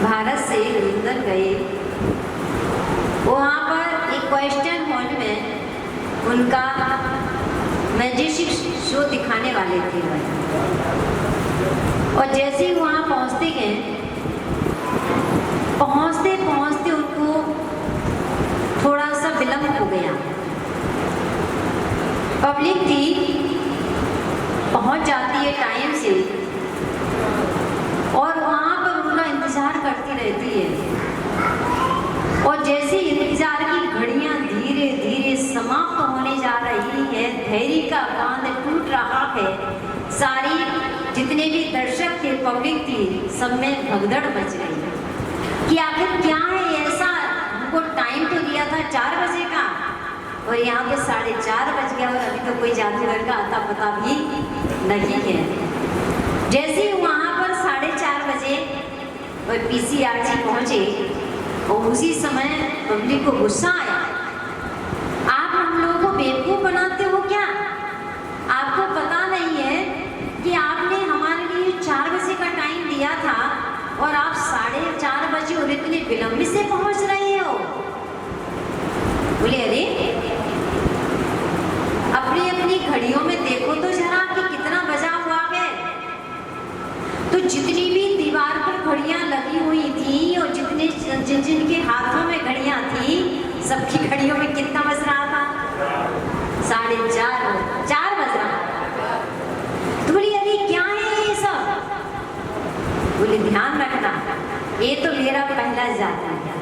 भारत से लंदन गए। वहाँ पर एक क्वेश्चन हॉल में उनका मैजिक शो दिखाने वाले थे और जैसे ही वहाँ पहुँचते गए, पहुँचते पहुँचते उनको थोड़ा सा विलम्ब हो गया। पब्लिक थी, पहुँच जाती है टाइम से और वहाँ पर उनका इंतजार करती रहती है और जैसे इंतजार की घड़ियाँ धीरे धीरे समाप्त होने जा रही है, धैर्य का बांध टूट रहा है। सारी जितने भी दर्शक थे, पब्लिक थी, सब में भगदड़ मच गई कि आखिर क्या है ऐसा। हमको टाइम तो दिया था 4 बजे का और यहाँ पे 4:30 बज गया और अभी तो कोई जादूगर का आता पता भी नहीं है। जैसे ही वहाँ पर 4:30 बजे और पीसीआर जी पहुँचे और उसी समय पब्लिक को गुस्सा आया। आप हम लोगों को बेवकूफ़ बनाते हो क्या? आपको पता नहीं है कि आपने हमारे लिए 4 बजे का टाइम दिया था और आप 4:30 बजे और इतने विलंब से पहुँच रहे हो। बोले अरे अपनी अपनी घड़ियों में देखो तो जरा कि कितना बजा हुआ है। तो जितनी भी दीवार पर घड़ियां लगी हुई थी और जितने जिनके हाथों में घड़ियां थी, सबकी घड़ियों में कितना बज रहा था? 4:30 बज रहा। तो बोली अरे क्या है ये सब? बोले ध्यान रखना, ये तो मेरा पहला जादू है।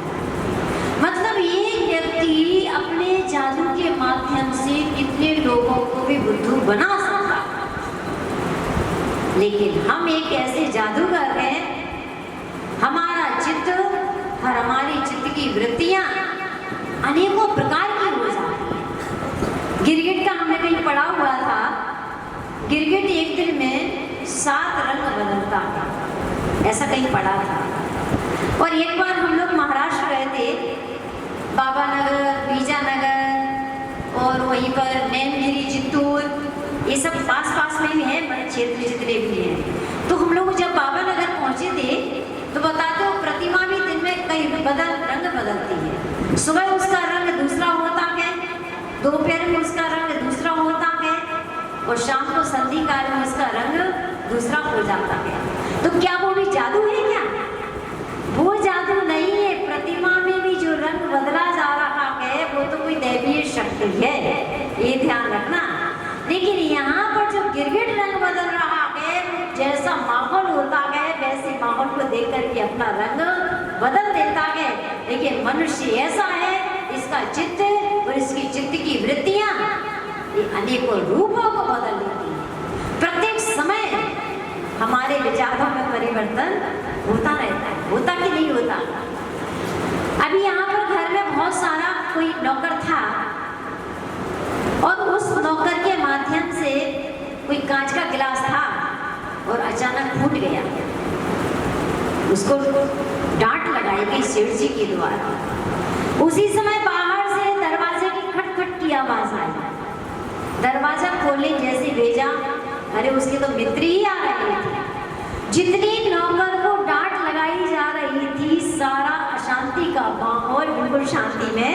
मतलब ये व्यक्ति अपने जादू के माध्यम से कितने लोगों को भी बुद्धू बना सकता, लेकिन हम एक ऐसे जादूगर हैं की वृत्तियां अनेकों प्रकार की हो जाती हैं। गिरगिट का हमने कहीं पढ़ा हुआ था, गिरगिट एक दिन में 7 रंग बदलता है, ऐसा कहीं पढ़ा था। और एक बार हम लोग महाराष्ट्र गए थे, बाबा नगर, बीजानगर और वहीं पर नेमगिरी, चित्तूर, ये सब पास पास में ही है क्षेत्र जितने भी हैं। तो हम लोग जब बाबा नगर पहुंचे थे तो बताते हो प्रतिमा भी दिन में कई रंग बदलती है। सुबह उसका रंग दूसरा होता है, दोपहर में उसका रंग दूसरा होता है और शाम को संधि काल में उसका रंग दूसरा हो जाता है। तो क्या वो भी जादू है क्या? वो जादू नहीं है। प्रतिमा में भी जो रंग बदला जा रहा है वो तो कोई दैवीय शक्ति है, ये ध्यान रखना। लेकिन यहाँ पर जो गिरगिट रंग बदल रहा है, जैसा माहौल होता है वैसे माहौल को देख करके अपना रंग बदल देता है। लेकिन मनुष्य ऐसा है, इसका चित्त और इसकी चित्त की वृत्तियां ये अनेकों रूपों को बदल देती है। प्रत्येक समय हमारे विचारों में परिवर्तन होता रहता है, होता कि नहीं होता? अभी यहाँ पर घर में बहुत सारा कोई नौकर था और उस नौकर के माध्यम से कोई कांच का गिलास था और अचानक फूट गया। उसको डांट लगाई गई सेठ जी के द्वारा। उसी समय बाहर से दरवाजे की खटखट की आवाज आई। दरवाजा खोलने जैसे भेजा, अरे उसके तो मित्र ही आ रहे थे। जितनी नौकर को डांट लगाई जा रही थी, सारा अशांति का माहौल बिल्कुल शांति में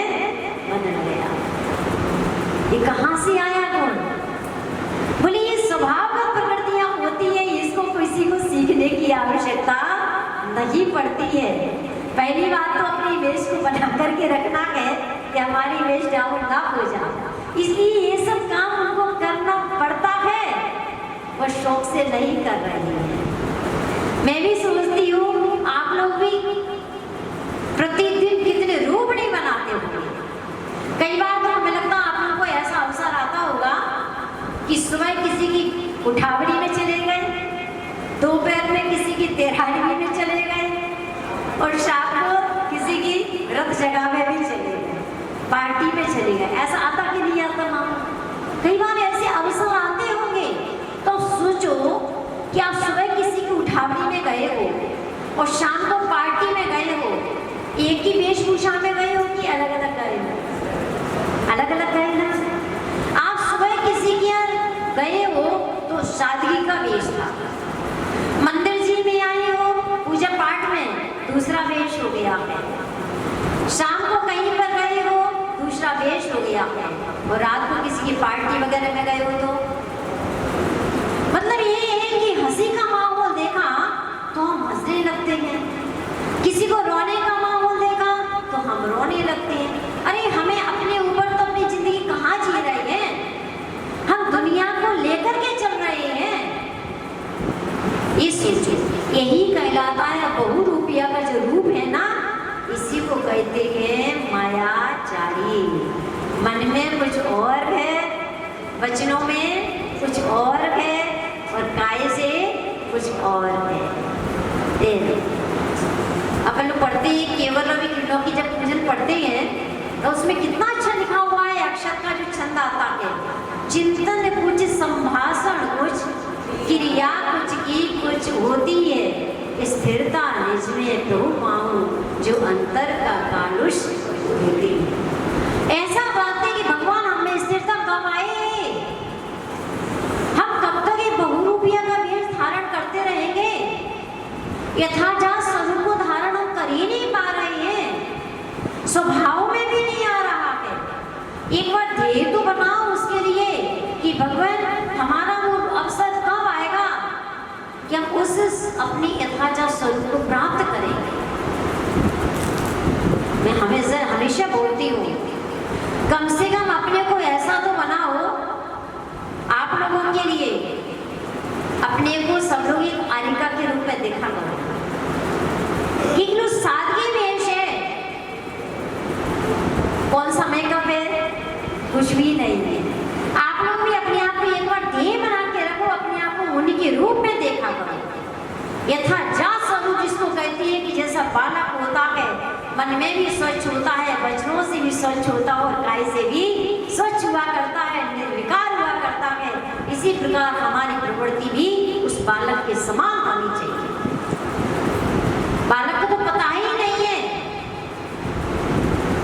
बदल गया। ये कहाँ से आया कौन? बोले ये स्वभावगत प्रकृतियां होती है, इसको किसी को सीखने की आवश्यकता नहीं पड़ती है। पहली बात तो अपनी वेश को बना करके रखना है कि हमारी वेश डाउन ना हो जाए, इसलिए ये सब काम उनको करना पड़ता है, वो शौक से नहीं कर रहे हैं। मैं भी सोचती हूँ आप लोग भी प्रतिदिन कितने रूप नहीं बनाते होंगे। कई बार तो हमें लगता है आप लोगों को ऐसा अवसर आता होगा कि सुबह किसी की उठावड़ी में चले गए, दोपहर में किसी की तेरहानी में चले गए और शाम को किसी की रथ जगह में भी चले गए, पार्टी में चले गए। ऐसा आता कि नहीं आता माँ? कई बार ऐसे अवसर आते होंगे। तो सोचो कि आप सुबह किसी की उठावड़ी में गए हो और शाम को पार्टी में गए हो, एक ही वेशभूषा में गए हो कि अलग अलग गए हो? अलग अलग गए ना। आप सुबह किसी के यहाँ गए हो तो सादगी का वेश था, मंदिर जी में आए हो पूजा पाठ में दूसरा वेश हो गया है, शाम को कहीं पर गए हो दूसरा वेश हो गया है, और रात को किसी की पार्टी वगैरह में गए हो तो मतलब ये है कि हंसी का माहौल देखा तो हम हंसने लगते हैं, किसी को रोने का माहौल देखा तो हम रोने लगते हैं। अरे हमें अपने ऊपर तो अपनी जिंदगी कहाँ जी रहे हैं, हम दुनिया को लेकर के चल रहे हैं। इस यही कहलाता है बहुरूपिया का जो रूप है ना, इसी को कहते हैं मायाचारी। मन में कुछ और है, वचनों में कुछ और है और काय से कुछ और है। अपन लोग पढ़ते हैं केवल रवि किरणों की जब पूजन पढ़ते हैं तो उसमें कितना अच्छा लिखा हुआ है, अक्षर का जो छंद आता है, चिंतन कुछ, संभाषण कुछ, क्रिया कुछ की कुछ होती है, स्थिरता निज में तो पाऊं जो अंतर का कालुष होती है। ऐसा बात है कि भगवान हमें स्थिरता कब आए? हम कब तक ये बहुरूपिया का वेश धारण करते रहेंगे? यथार्थ स्वरूप को धारण हम कर ही नहीं पा रहे हैं, स्वभाव में भी नहीं आ रहा है। एक बार ध्येय तो बनाओ उसके लिए कि भगवान हमारा वो अवसर कब आएगा कि हम उस अपनी यथार्थ स्वरूप को प्राप्त करेंगे। मैं हमेशा बोलती हूँ कम से कम अपने को ऐसा तो बनाओ, आप लोगों के लिए अपने को सब लोग एक आरिका के रूप में देखा करो। कितनी सादगी वेश है, कौन सा मेकअप है, कुछ भी नहीं है। आप लोग भी अपने आप को एक बार ध्येय बना के रखो, अपने आप को उन्हीं के रूप में देखा करो। यथार्थ स्वरूप जिसको कहती है कि जैसा बालक होता है मन में भी स्वच्छ होता है, वचनों से भी स्वच्छ होता है और काय से भी स्वच्छ हुआ करता है, निर्विकार हुआ करता है। इसी प्रकार हमारी प्रवृत्ति भी उस बालक के समान होनी चाहिए। बालक को तो पता ही नहीं है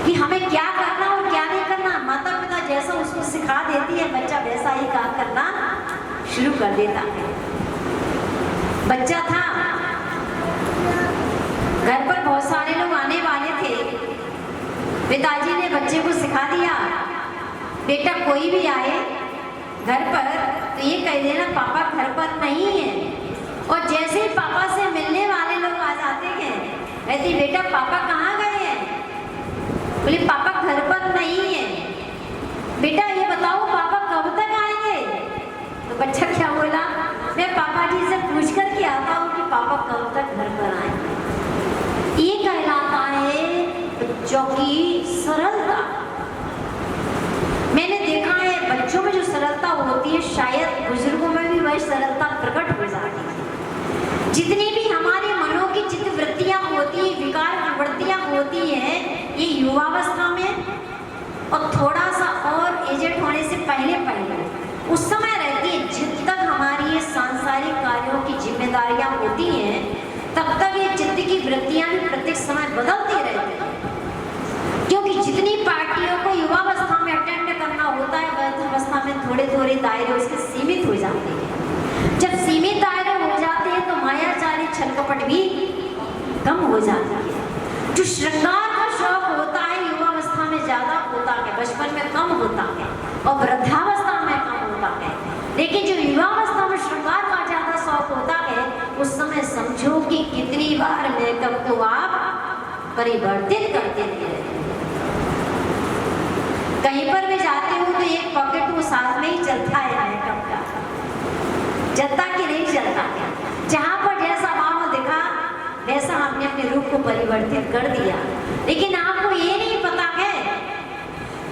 कि हमें क्या करना और क्या नहीं करना। माता पिता जैसा उसको सिखा देती है, बच्चा वैसा ही काम करना शुरू कर देता है। बच्चा था, घर पर बहुत सारे लोग आने वाले थे। पिताजी ने बच्चे को सिखा दिया, बेटा कोई भी आए घर पर तो ये कह देना पापा घर पर नहीं है। और जैसे ही पापा से मिलने वाले लोग आ जाते हैं, कहती बेटा पापा कहाँ गए हैं? बोले पापा घर पर नहीं है। बेटा ये बताओ पापा कब तक आएंगे? तो बच्चा क्या बोला, मैं पापा जी से पूछ कर के आता हूँ कि पापा कब तक घर पर आएंगे। ये कहलाता है बच्चों की सरलता। मैंने देखा है बच्चों में जो सरलता होती है, शायद बुजुर्गों में भी वह सरलता प्रकट हो जाती है। जितनी भी हमारे मनों की चित्तवृत्तियां होती है, विकार प्रवृत्तियां होती हैं, ये युवावस्था में और थोड़ा सा और एजेड होने से पहले उस समय रहती है। जब तक हमारी ये सांसारिक कार्यों की जिम्मेदारियां होती हैं, तब तक ये चित्त की वृत्तियां भी प्रत्येक समय बदलती रहती हैं। क्योंकि जितनी पार्टियों को युवावस्था में अटेंड करना होता है, वृद्धावस्था में थोड़े थोड़े दायरे उसके सीमित हो जाते हैं। जब सीमित दायरे हो जाते हैं तो मायाचारी छल कपट भी कम हो जाती है। जो श्रृंगार का शौक होता है युवावस्था में ज्यादा होता है, बचपन में कम होता है और वृद्धावस्था में कम होता है। लेकिन जो युवावस्था में श्रृंगार का ज्यादा शौक होता है, उस समय समझो कि कितनी बार मेकअप को आप परिवर्तित करते रहते हैं। कहीं पर भी जाते हो तो एक पॉकेट वो साथ में ही चलता है मेकअप का, चलता कि नहीं चलता। जहां पर जैसा माहौल दिखा वैसा हमने अपने रूप को परिवर्तित कर दिया। लेकिन आपको ये नहीं पता है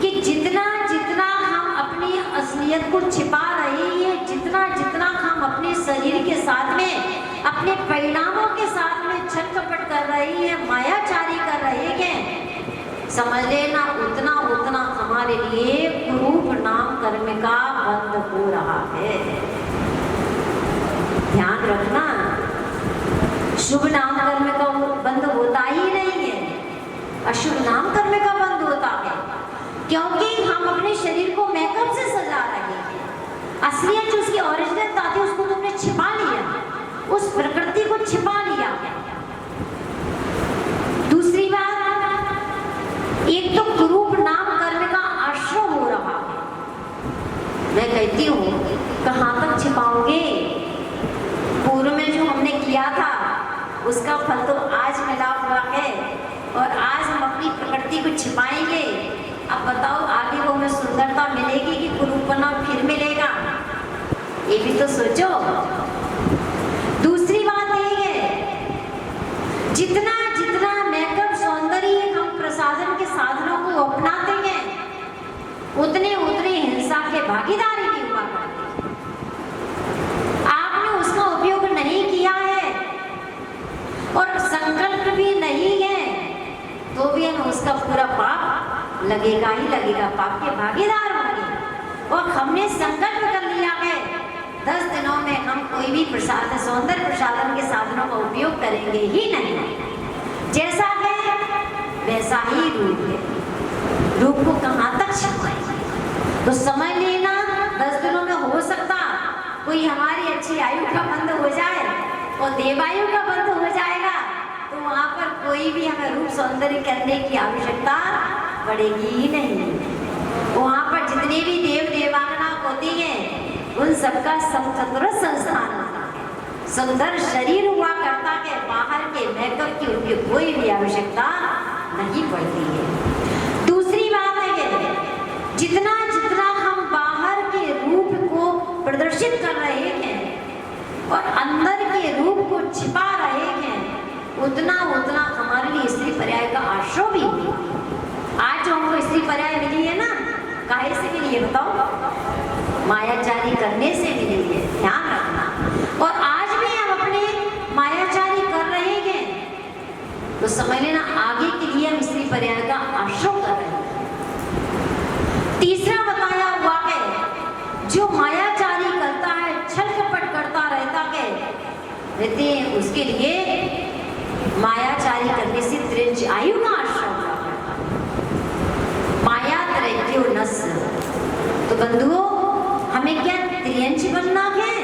कि जितना जितना हम अपनी असलियत को छिपा रहे हैं, जितना जितना हम अपने शरीर के साथ में, अपने परिणामों के साथ में छल कपट कर रहे हैं, मायाचारी कर रहे हैं, समझ लेना उतना उतना हमारे लिए कुरूप नाम कर्म का बंद हो रहा है। ध्यान रखना, शुभ नाम कर्म का बंद होता ही नहीं है, अशुभ नाम कर्म का बंद होता है। क्योंकि हम अपने शरीर को मेकअप से सजा रहे हैं। असलियत जो उसकी ओरिजिनल थी उसको तुमने छिपा लिया, उस प्रकृति को छिपा लिया। दूसरी बात, एक तो कुरूप नाम कर्म का आश्रय हो रहा है। मैं कहती हूँ कहाँ तक छिपाओगे? पूर्व में जो हमने किया था उसका फल तो आज मिला हुआ है और आज हम अपनी प्रकृति को छिपाएंगे। अब बताओ आगे वो हमें सुंदरता मिलेगी कि कुरूपना फिर मिलेगा? ये भी तो सोचो। दूसरी बात ये है, जितना जितना मेकअप सौंदर्य हम प्रसाधन के साधनों को अपनाते हैं, उतने उतने हिंसा के भागीदारी भी हुआ करते हैं। आपने उसका उपयोग नहीं किया है और संकल्प भी नहीं है, तो भी हमें उसका पूरा पाप लगेगा ही लगेगा, पाप के भागीदार होंगे। और हमने संकल्प कर लिया है 10 दिनों में हम कोई भी प्रसाद, सौंदर्य प्रसाधन के साधनों का उपयोग करेंगे ही नहीं। जैसा है वैसा ही रूप है, रूप को कहाँ तक छिपाएंगे? तो समझ लेना 10 दिनों में हो सकता कोई हमारी अच्छी आयु का बंद हो जाए और देवायु का बंद हो जाएगा, तो वहाँ पर कोई भी हमें रूप सौंदर्य करने की आवश्यकता पड़ेगी ही नहीं। वहाँ पर जितने भी देव देवांगना होती हैं, उन सबका स्वतंत्र संस्थान होता है, सुंदर शरीर हुआ करता है, बाहर के मेकअप की उनकी कोई भी आवश्यकता नहीं पड़ती है। दूसरी बात है, जितना जितना हम बाहर के रूप को प्रदर्शित कर रहे हैं और अंदर के रूप को छिपा रहे हैं, उतना उतना हमारे लिए स्त्री पर्याय का आश्रय भी। आज जो हमको स्त्री पर्याय मिली है ना, काहे से मिली है बताओ? मायाचारी करने से मिली है, ध्यान रखना। और आज भी हम अपने मायाचारी कर रहे हैं, तो समझ लेना आगे के लिए हम स्त्री पर्याय का आश्रय कर रहे हैं। तीसरा बताया हुआ है जो मायाचारी करता है, छल कपट करता रहते हैं, उसके लिए मायाचारी करने से त्रिंच आयु का आश्रय हुआ करता है। माया त्रैक्यो नस। तो बंधुओं हमें क्या त्रियंच बनना है?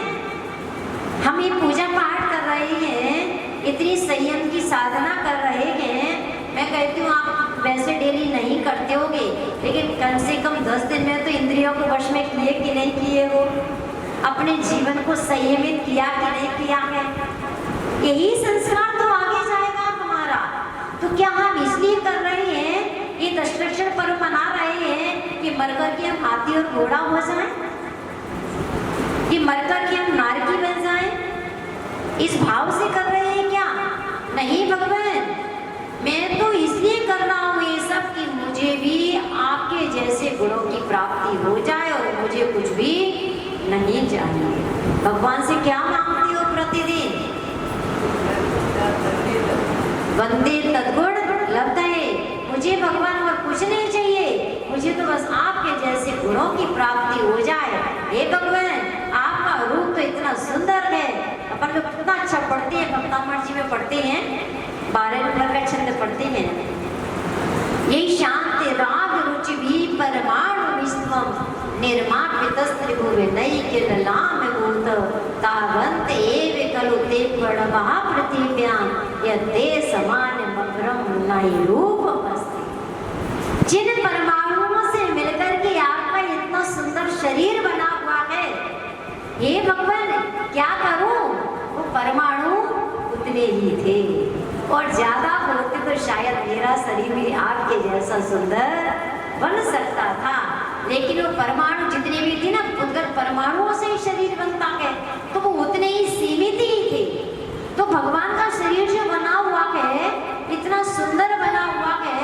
हम ये पूजा पाठ कर रहे हैं, इतनी संयम की साधना कर रहे हैं। मैं कहती हूँ आप वैसे डेली नहीं करते होगे, लेकिन कम से कम 10 दिन में तो इंद्रियों को वश में किए कि नहीं किए हो, अपने जीवन को संयमित किया कि नहीं किया है। यही संस्कार तो आगे जाएगा हमारा। तो क्या हम इसलिए कर रहे हैं, ये दशलक्षण पर्व मना रहे हैं कि मरकर के हम हाथी और घोड़ा हो जाएं, कि मरकर के हम नारकी बन जाएं? इस भाव से कर रहे हैं क्या? नहीं भगवान, मैं तो इसलिए कर रहा हूँ ये सब कि मुझे भी आपके जैसे गुणों की प्राप्ति हो जाए और मुझे कुछ भी नहीं चाहिए। भगवान से क्या मांगती हो प्रतिदिन? वंदे तद्गुण लब्धये। मुझे भगवान और कुछ नहीं चाहिए, मुझे तो बस आपके जैसे गुणों की प्राप्ति हो जाए। हे भगवान आपका रूप तो इतना सुंदर है। अपन लोग कितना अच्छा पढ़ते हैं, भक्तामण जी में पढ़ते हैं, 12 नंबर का छंद पढ़ते हैं। यही शांति राग रुचि भी परमाणु विश्वम निर्मापितस्त्रिभुवे नैकिललाम भूत तावन्त एव खलु ते प्रणवः पृथिव्यां यते समान मकरम नई रूपमस्ति। जिन परमाणुओं से मिलकर के आपका इतना सुंदर शरीर बना हुआ है, हे भगवान क्या करूं? वो परमाणु उतने ही थे और ज्यादा होते तो शायद मेरा शरीर भी आपके जैसा सुंदर बन सकता था, लेकिन वो परमाणु जितने भी थे ना, उधर परमाणुओं से ही शरीर बनता है, तो वो उतने ही सीमित ही थे। तो भगवान का शरीर जो बना हुआ है, इतना सुंदर बना हुआ है,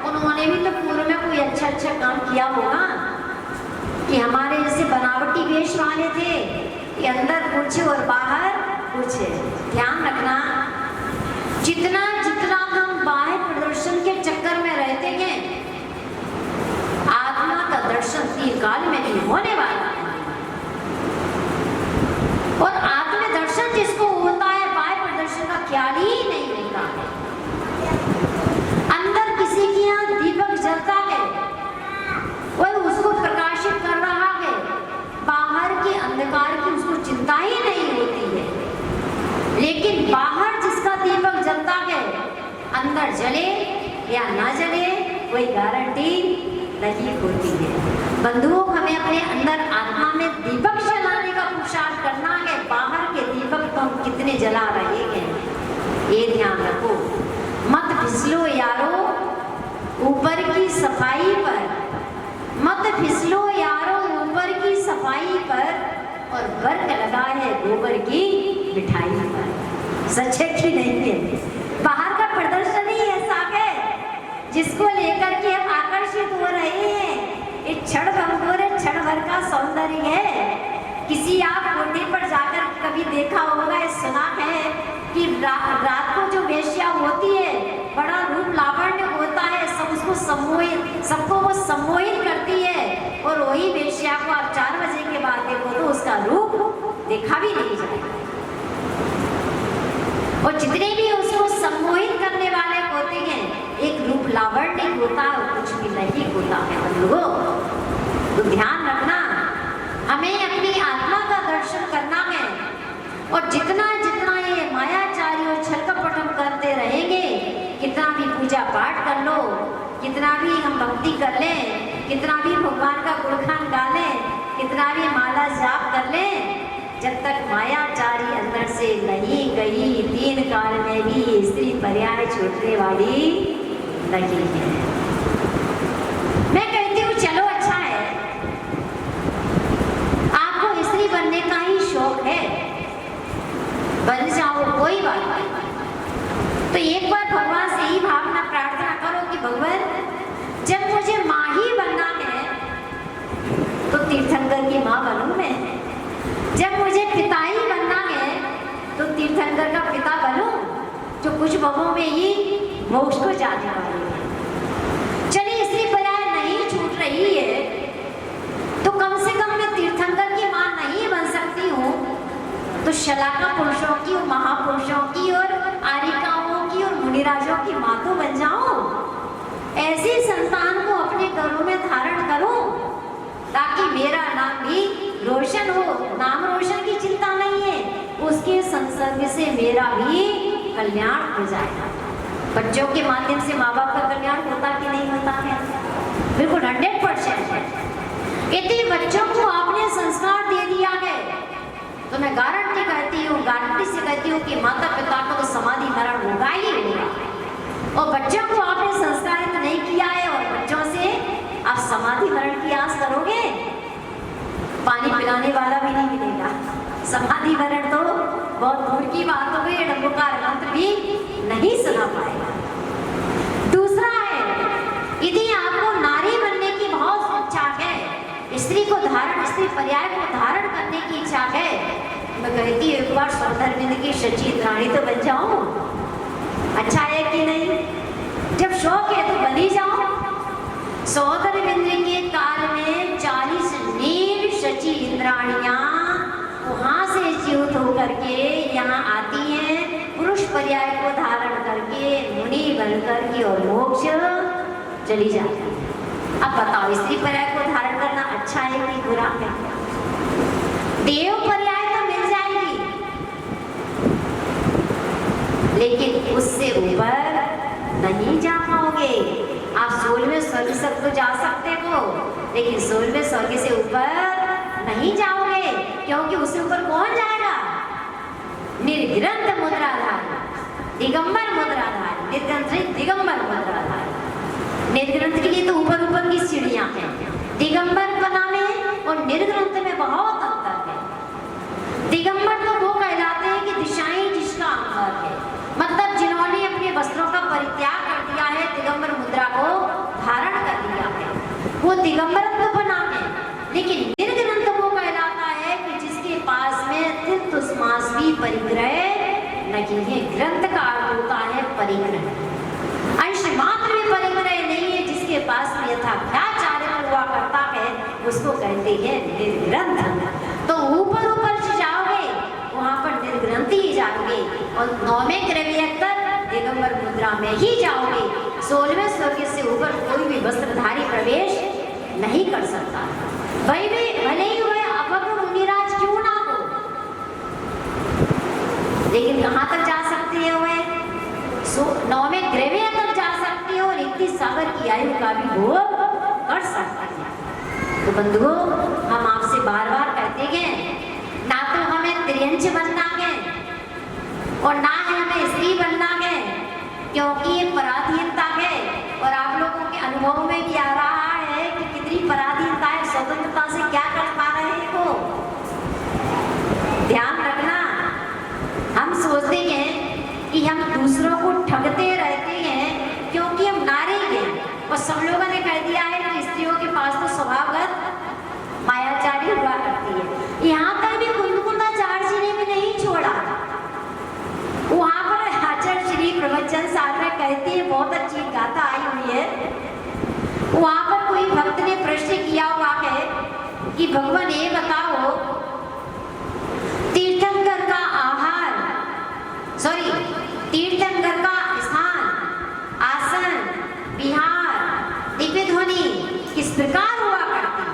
उन्होंने भी तो पूर्व में कोई अच्छा काम किया होगा कि हमारे जैसे बनावटी वेश वाले थे कि अंदर कुछ और बाहर कुछ। ध्यान रखना, जितना जितना हम बाह्य प्रदर्शन के चक्कर में रहते हैं, आत्मा का दर्शन तीन काल में नहीं होने वाला है। और आत्म दर्शन जिसको होता है, बाह्य प्रदर्शन का ख्याल ही नहीं होता है। अंदर किसी की यहाँ दीपक जलता है, वह उसको प्रकाशित कर रहा है, बाहर के अंधकार की उसको चिंता ही नहीं होती है। लेकिन बाहर जिसका दीपक जलता है, अंदर जले या ना जले कोई गारंटी नहीं होती है। बंधुओं हमें अपने अंदर आत्मा में दीपक जलाने का पुरुषार्थ करना है। बाहर के दीपक तो हम कितने जला रहे हैं, ये ध्यान रखो। मत फिसलो यारो ऊपर की सफाई पर, मत फिसलो यारो ऊपर की सफाई पर, और वर्क लगा है गोबर की मिठाई पर। सच है कि नहीं है? बाहर का प्रदर्शन ही ऐसा है जिसको लेकर के हम आकर्षित हो रहे हैं। ये क्षण भर का सौंदर्य है। किसी आप कोठे पर जाकर कभी देखा होगा, सुना है कि रात को जो वेश्या होती है, बड़ा रूप लावण्य होता है, सबको वो सम्मोहित करती है, और वही वेश्या को आप 4 बजे के बाद देखो तो उसका रूप देखा भी नहीं जाएगा। और जितने भी उसको सम्मोहित करने वाले होते हैं, एक रूप लावण्य होता है, कुछ भी नहीं होता है। हम लोगों तो ध्यान रखना, हमें अपनी आत्मा का दर्शन करना है। और जितना जितना ये मायाचारी और छल कपट हम करते रहेंगे, कितना भी पूजा पाठ कर लो, कितना भी हम भक्ति कर लें, कितना भी भगवान का गुणगान गा लें, कितना भी माला जाप कर लें, जब तक मायाचारी अंदर से नहीं गई, 3 काल में भी स्त्री पर्याय छूटने वाली नहीं है। मैं कहती हूँ चलो अच्छा है, आपको स्त्री बनने का ही शौक है, बन जाओ, कोई बात नहीं। तो एक बार भगवान से ही भावना प्रार्थना करो कि भगवान जब मुझे माँ ही बनना है तो तीर्थंकर की माँ बनूं मैं, जब मुझे पिता ही बनना है तो तीर्थंकर का पिता बनूं, जो कुछ बहुओं में ही मोक्ष को जाने वाली है। चलिए स्त्री पर्याय नहीं छूट रही है तो कम से कम मैं तीर्थंकर की मां नहीं बन सकती हूँ तो शलाका पुरुषों की और महापुरुषों की और आरिकाओं की और मुनिराजों की मां तो बन जाऊं। ऐसी संतान को अपने घरों में धारण करूं ताकि मेरा नाम भी रोशन हो। नाम रोशन की चिंता नहीं है, उसके संसर्ग से मेरा भी कल्याण हो जाएगा। बच्चों के माध्यम से माँ बाप का कल्याण होता कि नहीं होता है? बिल्कुल 100% है। यदि बच्चों को आपने संस्कार दे दिया है तो मैं गारंटी से कहती हूँ कि माता पिता को तो समाधि मरण होगा ही होगा। और बच्चों को आपने संस्कारित नहीं किया है और बच्चों से आप समाधि मरण की आस करोगे, पानी पिलाने वाला भी नहीं मिलेगा। समाधि मरण तो बहुत दूर की बात हो गई, डंबुकार मंत्र भी नहीं सुना पाएगा। दूसरा है, यदि आपको नारी बनने की बहुत इच्छा है, स्त्री पर्याय को धारण करने की इच्छा है, मैं कहती हूँ एक बार सौधर्मिंद की शची इंद्राणी तो बन जाऊं। अच्छा है कि नहीं? जब शौक है तो बनी जाओ। सौधर्मिंद के काल में 40 नील शची इंद्राणियां वहां से जीवित होकर के यहाँ आती हैं, पुरुष पर्याय को धारण करके मुनि बन करके और मोक्ष चली जाती है। अब बताओ स्त्री पर्याय को धारण करना अच्छा है कि बुरा है? देव पर्याय तो मिल जाएगी लेकिन उससे ऊपर नहीं जा पाओगे। आप 16वें स्वर्ग तक तो जा सकते हो लेकिन 16वें स्वर्ग से ऊपर नहीं जाओगे, क्योंकि उससे ऊपर कौन जाएगा? निर्ग्रंथ मुद्राधारी, दिगंबर मुद्राधारी, निर्ग्रंथ दिगंबर मुद्राधारी। निर्ग्रंथ के लिए तो ऊपर ऊपर की सीढ़ियां हैं, दिगंबर बना में और निर्ग्रंथ में बहुत अंतर है। दिगंबर तो वो कहलाते हैं कि दिशाएं जिसका अंतर है, मतलब जिन्होंने अपने वस्त्रों का परित्याग कर दिया है, दिगंबर मुद्रा को धारण कर लिया है, वो दिगंबरत्व बना है। लेकिन निर्ग्रंथ वो कहलाता है कि जिसके पास में तीर्थस्मास भी परिग्रह नहीं है। ग्रंथ का अर्थ होता है परिग्रह, अंश मात्र में परिग्रह नहीं है। जिसके पास में यथाचार्य हुआ करता है उसको कहते हैं निर्ग्रंथ। तो ऊपर ऊपर जाओगे वहां पर निर्ग्रंथ ही जाओगे और 9वें क्रमयक तक दिगंबर मुद्रा में ही जाओगे। 16वें स्वर्ग से ऊपर कोई भी वस्त्रधारी प्रवेश नहीं कर सकता। वही भी भले ही हुए अभद्र मुनिराज क्यों ना हो, लेकिन कहाँ तक जा सकते हैं? वे 9वें ग्रह तक जा सकते हो और 31 सागर की आयु का भी भोग कर सकते हैं। तो बंधुओं, हम आपसे बार बार कहते हैं ना तो हमें त्रियंच बनना है और ना है हमें स्त्री बनना है, क्योंकि ये पराधीनता है। और आप लोगों के अनुभव में भी आ रहा है कि कितनी पराधीनता है, स्वतंत्रता से क्या कर पा रहे हो। ध्यान रखना, हम सोचते हैं कि हम दूसरों को ठगते रहते हैं क्योंकि हम नारी हैं, और सब लोगों ने कह दिया है कि स्त्रियों के पास तो स्वभावगत मायाचारी हुआ करती है। यहाँ तक भी कुंदकुंदाचार्य जी ने भी नहीं छोड़ा। वहां पर आचार्य श्री प्रवचन साहब में कहते हैं, बहुत अच्छी गाथा आई हुई है। वहां पर कोई भक्त ने प्रश्न किया हुआ है कि भगवान ये बताओ, तीर्थंकर का तीर्थंकर का स्थान, आसन, विहार, दिव्य ध्वनि किस प्रकार हुआ करती है?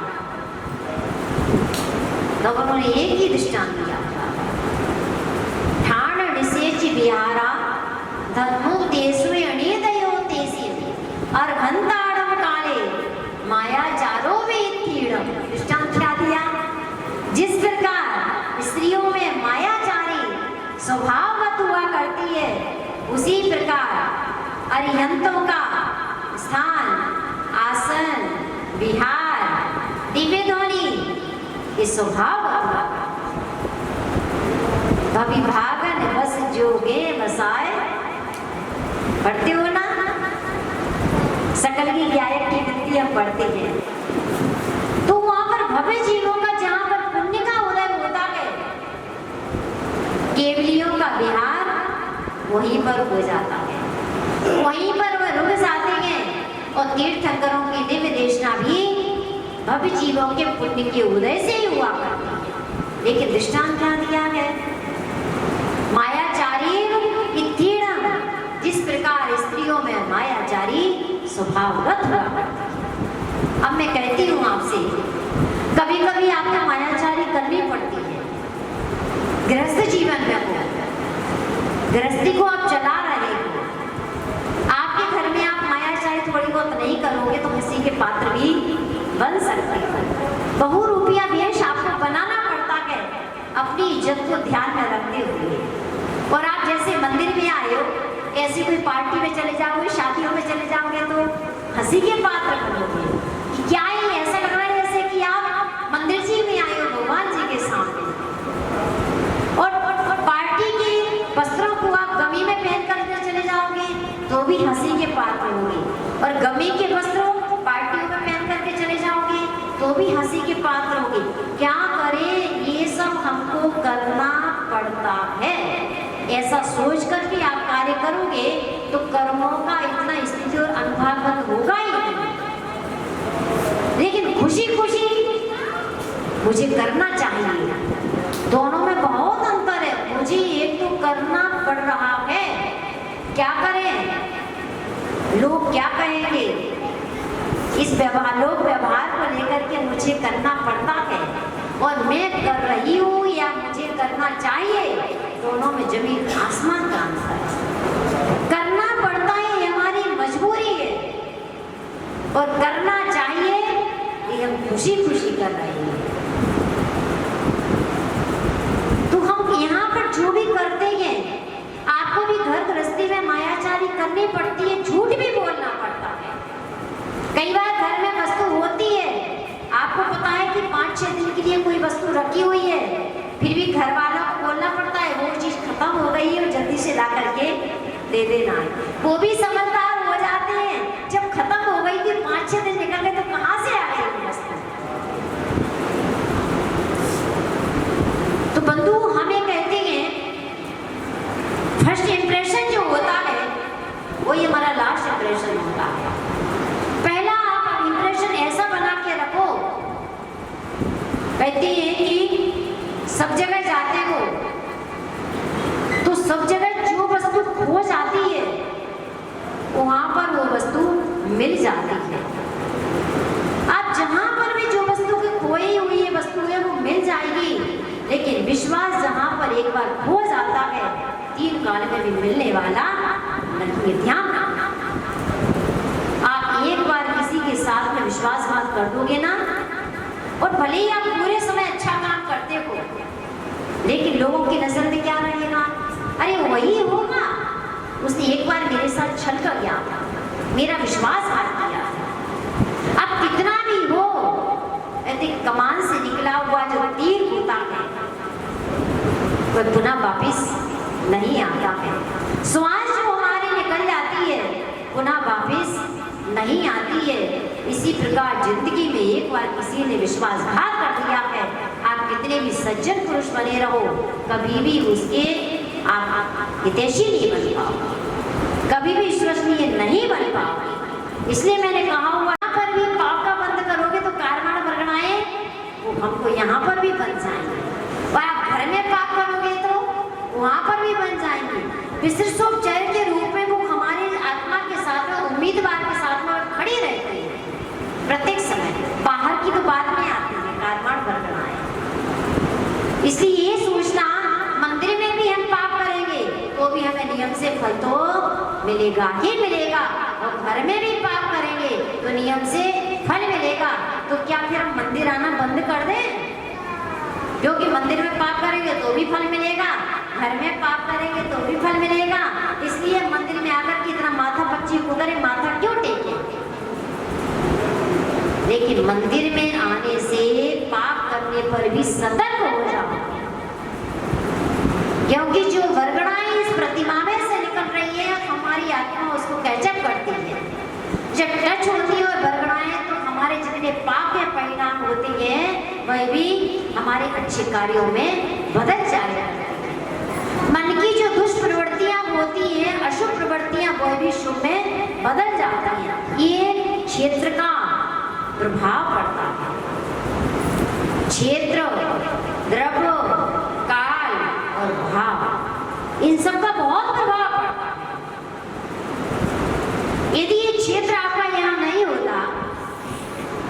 तो उन्होंने एक ही दृष्टांत दिया, ठाण निषेच विहारा धर्मो तेसु अणिदयो तेसी अर्घंताड़म काले मायाचारो वेत्तीड़म। दृष्टांत क्या दिया? जिस प्रकार स्त्रियों में मायाचारी स्वभाववत हुआ करती है, उसी प्रकार अरिहंतों का स्थान, आसन, विहार, दिव्य ध्वनि ये स्वभाववत हुआ। भविभागन बस जोगे बसाए, पढ़ते हो ना? सकल की गायक की गति हम पढ़ते हैं। तो वहां पर भव्य जीवों का, जहां पर पुण्य का उदय होता है, केवलियों का विहार वहीं पर हो जाता है। वहीं तीर्थंकरों की दिव्य देशना भी भव्य जीवों के पुण्य के उदय से ही हुआ करती है। लेकिन दृष्टांत क्या दिया है? मायाचारी इत्थीणम, जिस प्रकार स्त्रियों में मायाचारी स्वभावगत हुआ करती है। अब मैं कहती हूँ आपसे, कभी कभी आपको मायाचारी करनी पड़ती है। गृहस्थ जीवन में हो, गृहस्थी को आप चला रहे हो, आपके घर में आप मायाचारी थोड़ी बहुत नहीं करोगे तो किसी के पात्र भी बन सकते हो। बहुरूपिया वेश आपको बनाना पड़ता है अपनी इज्जत को ध्यान में रखते हुए। और आप जैसे मंदिर में आए हो, ऐसी कोई पार्टी में चले जाओगे, शादियों में चले जाओगे तो हंसी के पात्र बनोगे। क्या ये ऐसा लग रहा है जैसे कि आप मंदिर जी में आए हो, भगवान जी के सामने। और पार्टी के वस्त्रों को आप गमी में पहन कर चले जाओगे तो भी हंसी के पात्र होंगे, और गमी के वस्त्रों पार्टियों में पहन करके चले जाओगे तो भी हंसी के पात्र होंगे। क्या करें, ये सब हमको करना पड़ता है। ऐसा सोच करके आप कार्य करोगे तो कर्मों का इतना स्थिति और अनुभव होगा ही नहीं। लेकिन खुशी खुशी मुझे करना चाहिए, दोनों में बहुत अंतर है। मुझे एक तो करना पड़ रहा है, क्या करें, लोग क्या कहेंगे, इस व्यवहार, लोग व्यवहार को लेकर के मुझे करना पड़ता है, और मैं कर रही हूँ या मुझे करना चाहिए, दोनों में जमीन आसमान का अंतर है। करना पड़ता है, ये हमारी मजबूरी है, और करना चाहिए ये हम खुशी खुशी कर रहे हैं। तो हम यहाँ पर जो भी करते हैं, आपको भी घर गृहस्थी में मायाचारी करनी पड़ती है, झूठ भी बोलना पड़ता है। कई बार घर में वस्तु होती है, आपको पता है कि 5-6 दिन के लिए कोई वस्तु रखी हुई है, फिर भी घर वालों को बोलना पड़ता है वो चीज खत्म हो गई है, जल्दी से ला करके दे देना है। वो भी समझदार हो जाते हैं, जब खत्म हो गई थी, 5-6 दिन निकल गए तो कहाँ से आ गई वस्तु। तो बंधु हमें कहते हैं फर्स्ट इंप्रेशन जो होता है वो ही हमारा लास्ट इंप्रेशन होता है। पहला आप इंप्रेशन ऐसा बना के रखो, कहते हैं कि सब जगह जाते हो तो सब जगह जो वस्तु खो जाती है वहां पर वो वस्तु मिल जाती है। आप जहां पर भी जो वस्तु की खोई हुई है वस्तु है वो मिल जाएगी, लेकिन विश्वास जहां पर एक बार खो जाता है 3 काल में भी मिलने वाला नहीं। ध्यान, आप एक बार किसी के साथ में विश्वासघात कर दोगे ना, और भले ही आप पूरे समय अच्छा काम करते हो, लेकिन लोगों की नजर में क्या रहेगा, अरे वही होगा, उसने एक बार मेरे साथ छल कर गया था, मेरा विश्वासघात किया था। अब कितना भी हो, ऐसे कमान से निकला हुआ जो तीर होता है वह पुनः वापिस नहीं आता है। श्वास जो हमारी निकल जाती है पुनः वापिस नहीं आती है। इसी प्रकार जिंदगी में एक बार किसी ने विश्वासघात कर दिया है, आप कितने भी सज्जन पुरुष बने रहो, कभी भी उसके आप हितैषी नहीं बन पाओगे, कभी भी विश्वसनीय नहीं बन पाओगे। इसलिए मैंने कहा हुआ, यहाँ पर भी पाप का बंद करोगे तो कारवाण वर्गणाएं वो हमको यहाँ पर भी बन जाएंगे, और आप घर में पाप करोगे तो वहाँ पर भी बन जाएंगे। विसर्जोपचार के रूप में वो हमारी आत्मा के साथ में, उम्मीदवार के साथ में खड़ी रहती है प्रत्येक समय। बाहर की तो बात नहीं आती है, कारवाण वर्गणाएं। इसलिए ये सोचना, मंदिर में भी हम पाप करेंगे तो भी हमें नियम से फल तो मिलेगा ही मिलेगा, और घर में भी पाप करेंगे तो नियम से फल मिलेगा। तो क्या फिर हम मंदिर आना बंद कर दें? क्योंकि मंदिर में पाप करेंगे तो भी फल मिलेगा, घर में पाप करेंगे तो भी फल मिलेगा। इसलिए मंदिर में आकर के इतना माथा पच्ची को करें, माथा क्यों टेके? लेकिन मंदिर में आने से पाप करने पर भी सतर्क हो जाओ, क्योंकि जो वर्गणाएं इस प्रतिमा में से निकल रही है हमारी आत्मा उसको कैचअप करती है। जब टच होती है वर्गणाएं तो हमारे जितने पाप के परिणाम होते हैं वह भी हमारे अच्छे कार्यों में बदल जाएगा। मन की जो दुष्ट प्रवृत्तियां होती हैं, अशुभ प्रवृत्तियां, वह भी शुभ में बदल जाती हैं। ये क्षेत्र का प्रभाव पड़ता है। क्षेत्र, द्रव्य, काल और भाव, इन सब का बहुत प्रभाव पड़ता है। यदि ये क्षेत्र आपका यहाँ नहीं होता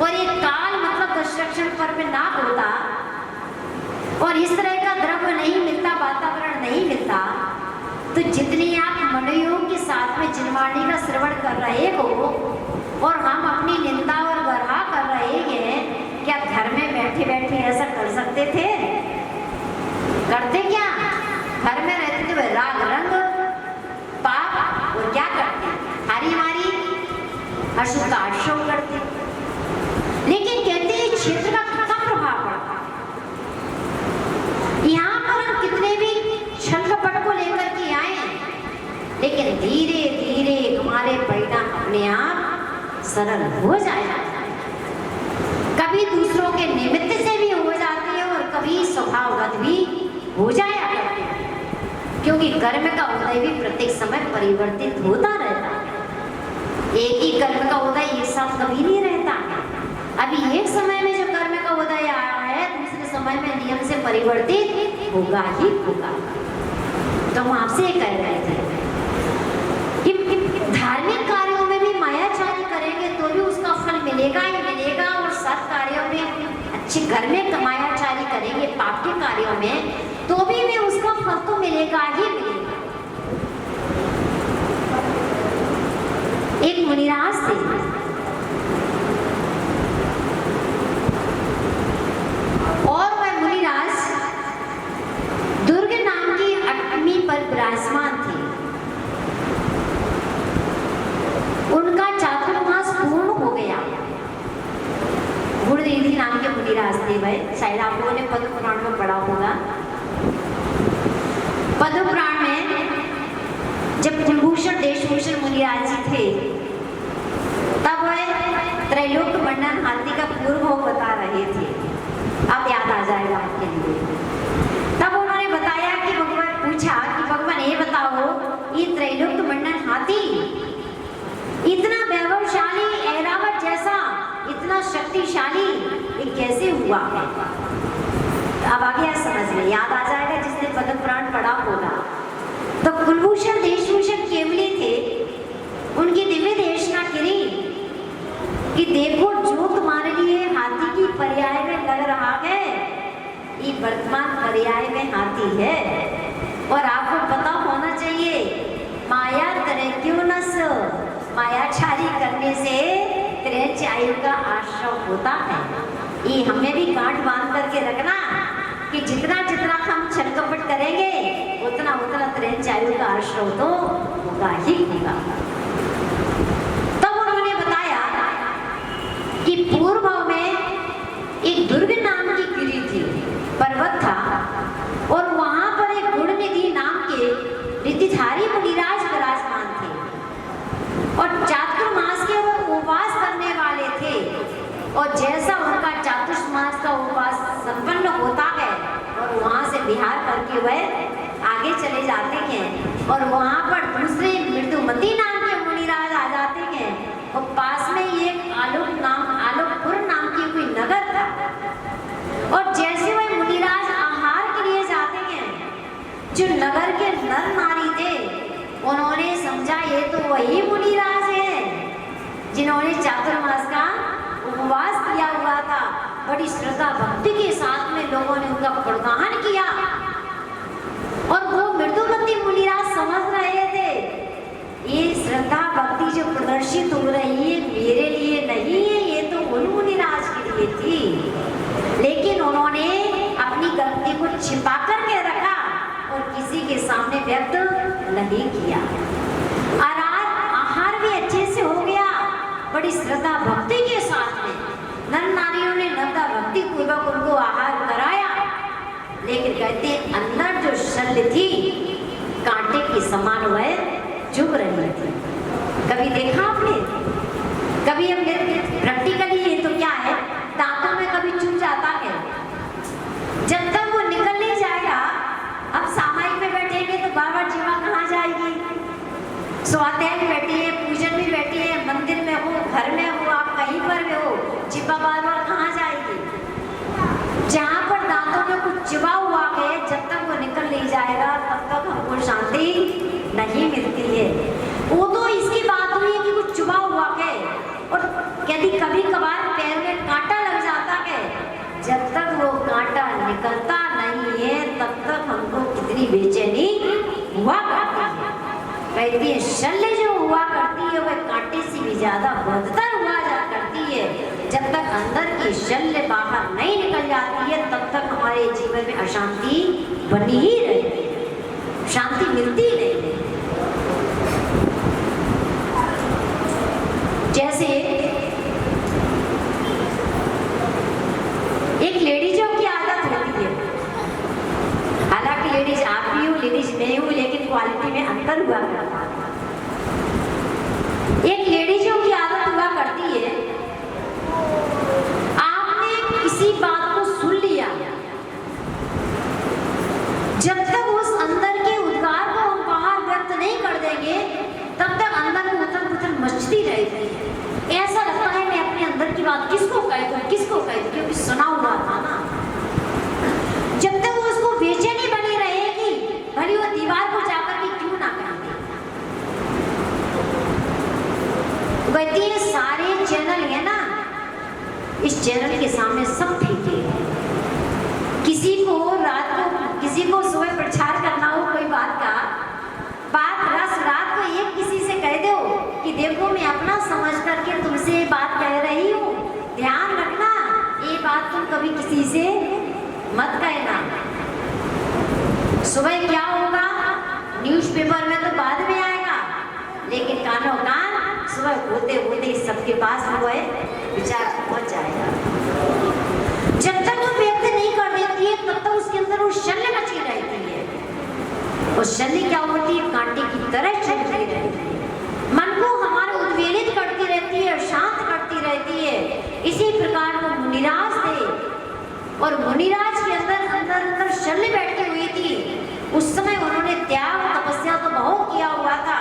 और ये काल मतलब दशरक्षण पर्व में ना होता और इस तरह का द्रव्य नहीं मिलता, वातावरण नहीं मिलता, तो जितनी आप मनोयोग के साथ में जिनवाणी का श्रवण कर रहे हो और हम अपनी निंदा और बरहा कर रहे हैं, क्या घर में बैठे बैठे ऐसा कर सकते थे? करते क्या? घर में रहते थे राग रंग पाप और क्या करते? हारी मारी अशुद्ध का आश्रम करते। लेकिन कहते हैं क्षेत्र का कितना प्रभाव पड़ता है। यहाँ पर हम कितने भी छल कपट को लेकर के आए, लेकिन धीरे धीरे हमारे परिणाम अपने आप सरल हो जाएगा। कभी दूसरों के निमित्त से भी हो जाती है और कभी स्वभावगत भी हो जाया करते हैं, क्योंकि कर्म का उदय भी प्रत्येक समय परिवर्तित होता रहता है। एक ही कर्म का उदय एक साथ कभी नहीं रहता है। अभी एक समय में जो कर्म का उदय आया है, दूसरे समय में नियम से परिवर्तित होगा ही होगा। तो हम आपसे कह रहे थे कि धार्मिक कार्यों में भी मायाचारी करेंगे तो भी उसका फल मिलेगा ही मिलेगा, और सत् कार्यों में अच्छे घर में मायाचारी करेंगे पाप के कार्यों में तो भी में उसका फल तो मिलेगा ही मिलेगा। एक मुनिराज थे, और वह मुनिराज दुर्ग नाम की अटमी पर विराजमान थे। उनका चातुर्मास पूर्ण हो गया। गुणनिधि नाम के मुनिराज थे वह, शायद आप लोगों ने पद्म पुराण में पढ़ा होगा। पद्म पुराण में जब कुलभूषण देशभूषण मुनिराज जी थे, तब वह त्रैलोक मंडन हाथी का पूर्व बता रहे थे। अब याद आ जाएगा आपके लिए। तब उन्होंने बताया कि भगवान पूछा कि भगवान ये बताओ, ये त्रैलोक मंडन हाथी इतना वैभवशाली, ऐरावत जैसा इतना शक्तिशाली, ये कैसे हुआ? अब आ गया समझ में, याद आ जाएगा जिसने पद्म पुराण पढ़ा होगा। तो कुलभूषण देशभूषण केवली थे, उनकी दिव्य देशना करी कि देखो जो तुम्हारे लिए हाथी की पर्याय में लग रहा है, ये वर्तमान पर्याय में हाथी है। और आपको पता होना चाहिए, माया करे क्यों न सो, मायाचारी करने से त्रेच आयु का आश्रय होता है। ये हमें भी गांठ बांध करके रखना कि जितना जितना हम छल कपट करेंगे उतना उतना त्रेच आयु का आश्रय तो होगा ही होगा। तब उन्होंने बताया कि पूर्व में एक दुर्ग नाम की गिरी थी, पर्वत था, और वहां पर एक गुणनिधि नाम के रिद्धिधारी मुनिराज विराजमान थे, और चातुर्मास के वो उपवास करने वाले थे। और जैसा उनका चातुर्मास का उपवास संपन्न होता है और वहां से विहार करके वह आगे चले जाते हैं, और वहां पर दूसरे मृदुमती नाम के मुनिराज आ जाते हैं, और पास में एक आलोकपुर नाम की कोई नगर था। और जैसे वह मुनिराज आहार के लिए जाते हैं, जो नगर के नर नारी थे उन्होंने समझा ये तो वही मुनिराज है जिन्होंने चातुर्मास का उपवास किया हुआ था। बड़ी श्रद्धा भक्ति के साथ में लोगों ने उनका प्रोत्साहन किया, और वो मृदुमती मुनिराज समझ रहे थे ये श्रद्धा भक्ति जो प्रदर्शित हो रही है मेरे लिए नहीं है, ये तो उन मुनिराज के लिए थी। लेकिन उन्होंने अपनी गलती को छिपा करके रखा और किसी के सामने व्यक्त नहीं किया। आहार भी अच्छे से हो गया, बड़ी श्रद्धा भक्ति के साथ में नर नारियों ने श्रद्धा भक्ति पूर्वक उनको आहार कराया। लेकिन कहते अंदर जो शल्य थी कांटे के समान वह चुभ रही थी। कभी देखा आपने? कभी हम प्रैक्टिकली ये तो क्या है, दांतों में कभी चुभ जाता है, जब तक वो निकल नहीं जाएगा। अब सामायिक में बैठेंगे तो बार बार जीवा कहाँ जाएगी? स्वाध्याय में बैठी है, पूजन में बैठी है, मंदिर में हो, घर में हो, जीवा बार बार कहाँ जाएगी? जहाँ पर दांतों में कुछ चिपा हुआ है, जब तक वो निकल नहीं जाएगा तब तक हमको शांति नहीं मिलती है। वो तो इसकी बात हुई है कि कुछ चुभा हुआ है, और यदि कभी कभार पैर में कांटा लग जाता है, जब तक वो कांटा निकलता नहीं है तब तक हमको कितनी बेचैनी हुआ करती है। कहती है शल्य जो हुआ करती है वह कांटे से भी ज्यादा बदतर हुआ जा करती है। जब तक अंदर की शल्य बाहर नहीं निकल जाती है तब तक हमारे जीवन में अशांति बनी ही रहती है, शांति मिलती नहीं है। जैसे एक लेडीजों की आदत होती है, हालांकि लेडीज आप भी हो, लेडीज मैं हूं, लेकिन क्वालिटी में अंतर हुआ करता है। एक लेडीजों की आदत हुआ करती है, आपने किसी बात को सुन लिया, जब तक उस अंदर के उद्गार को हम बाहर व्यक्त नहीं कर देंगे तब तक अंदर में उथल पुथल मचती रहेगी। ऐसा लगता है मैं अपने अंदर की बात किसको कह दूं, किसको कह दूं, क्योंकि सुना हुआ था ना। जब तक वो उसको बेचैनी बनी रहेगी, भली वो दीवार को जाकर के क्यों ना कहेंगे। कहती है सारे चैनल है ना, इस चैनल के सामने सब फीके हैं। किसी को रात को, किसी को सुबह प्रचार करना हो कोई बात का, बात रात को एक किसी से कह दो कि देखो मैं अपना समझ करके तुमसे बात कह रही हूँ, ध्यान रखना ये बात तुम कभी किसी से मत कहना। सुबह क्या होगा न्यूज़पेपर में तो बाद में आएगा, लेकिन कानों कान सुबह होते होते सबके पास वो है विचार पहुंच जाएगा। जब तक वो व्यक्त नहीं कर देती है तब तक उसके अंदर वो शल्य मची रहती है, और शल्य क्या होती है? कांटे की तरह चलती रहती है, मन को हमारा उद्वेलित करती रहती है, शांत करती रहती है। इसी प्रकार वो मुनिराज थे, और मुनिराज के अंदर अंदर अंदर शल्य बैठी हुई थी। उस समय उन्होंने त्याग तपस्या तो बहुत किया हुआ था,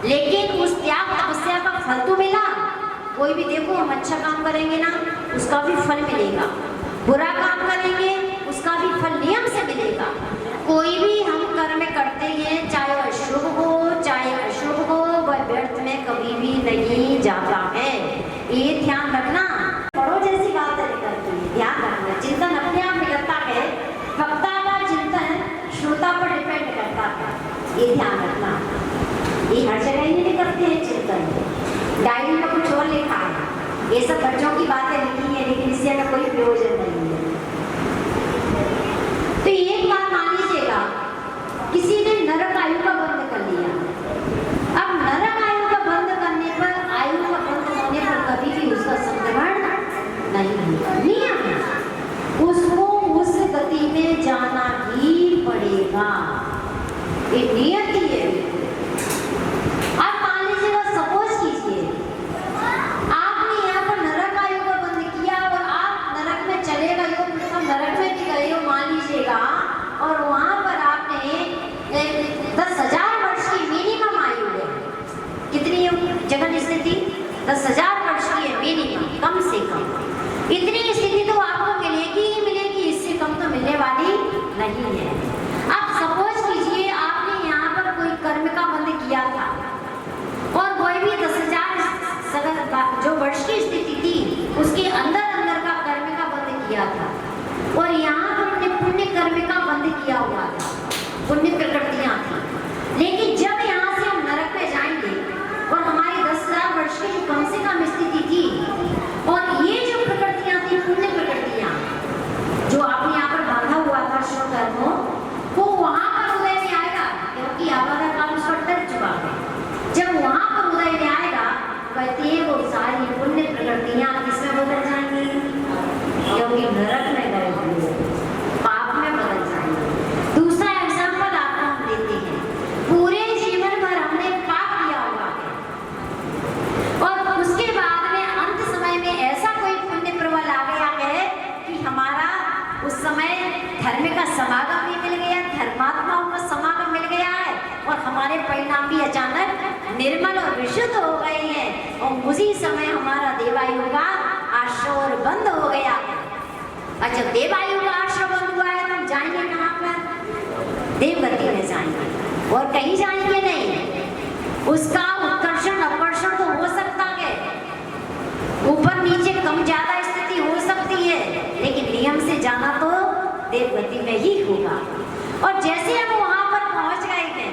लेकिन उस त्याग तपस्या का फल तो मिला। कोई भी देखो हम अच्छा काम करेंगे ना उसका भी फल मिलेगा, बुरा काम करेंगे उसका भी फल नियम से मिलेगा। कोई भी हम कर्म करते हैं, चाहे वह शुभ हो चाहे अशुभ हो, वह व्यर्थ में कभी भी नहीं जाता है। ये ध्यान रखना, पढ़ो जैसी बात करती है, ध्यान रखना। चिंतन अपने आप मिलता है, वक्ता का चिंतन श्रोता पर डिपेंड करता है, ये ध्यान रखना। ये हर जगह ही नहीं करते हैं चिंतन, डायरी में कुछ और लिखा है, ये सब बच्चों की बातें लिखी है, लेकिन इससे का कोई प्रयोजन नहीं है। तो एक बात मान लीजिएगा, किसी ने नरक आयु का बंद कर लिया। अब नरक आयु का बंद करने पर, आयु का बंद होने पर कभी भी उसका संक्रमण नहीं होगा, नियम है, उसको उस गति में जाना ही पड़ेगा, ये नियति है। अब मान लीजिएगा, सपोज कीजिए आपने यहाँ पर नरक आयु का बंद किया और आप नरक में चले गए हो, मतलब नरक में भी गए हो मान लीजिएगा, और वहां पर आपने 10,000 वर्ष की मिनिमम आयु है। कितनी जगह स्थिति 10,000 वर्ष की है मिनिमम, कम से कम। इतनी स्थिति तो आपको मिलेगी ही मिलेगी, इससे कम तो मिलने वाली नहीं है। अब सपोज कीजिए आपने यहाँ पर कोई कर्म का बंद किया था, और कोई भी 10,000 जो वर्ष की स्थिति थी उसके अंदर अंदर का कर्म का बंद किया था, और यहाँ पर हमने पुण्य कर्म का बंद किया हुआ था, पुण्य प्रकृतियां थी। लेकिन जब यहाँ से हम नरक में जाएंगे और हमारी 10,000 वर्ष की जो कम से कम स्थिति थी, और ये जो प्रकृतियां थी, पुण्य प्रकृतियां जो आपने यहाँ पर बांधा हुआ था शुभ वो वहां पर उदय में आएगा, क्योंकि आवादा काल उसका टच चुका है। जब वहां पर उदय में आएगा, कहते हैं वो सारी पुण्य प्रकृतियां किसमें बदल जाएंगी? क्योंकि नरक में गए हुए पाप में बदल जाएंगे। दूसरा एग्जाम्पल आपको हम देते हैं, पूरे जीवन भर हमने पाप किया हुआ है, और उसके बाद में अंत समय में ऐसा कोई पुण्य प्रबल आ गया है कि हमारा उस समय धर्म का समागम भी मिल गया, धर्मात्माओं का समागम मिल गया है, और हमारे परिणाम भी अचानक निर्मल और विशुद्ध हो गए हैं, और उसी समय हमारा देवायु का बंद हो गया। अच्छा, देवायु का आश्रम बंद हुआ है, तुम जाएंगे कहाँ पर? देवगति में जाएंगे और कहीं जाएंगे नहीं। उसका उत्कर्षण अपकर्षण तो हो सकता है, ऊपर नीचे कम ज्यादा स्थिति हो सकती है, लेकिन नियम से जाना तो देवगति में ही होगा। और जैसे हम वहां पर पहुंच गए हैं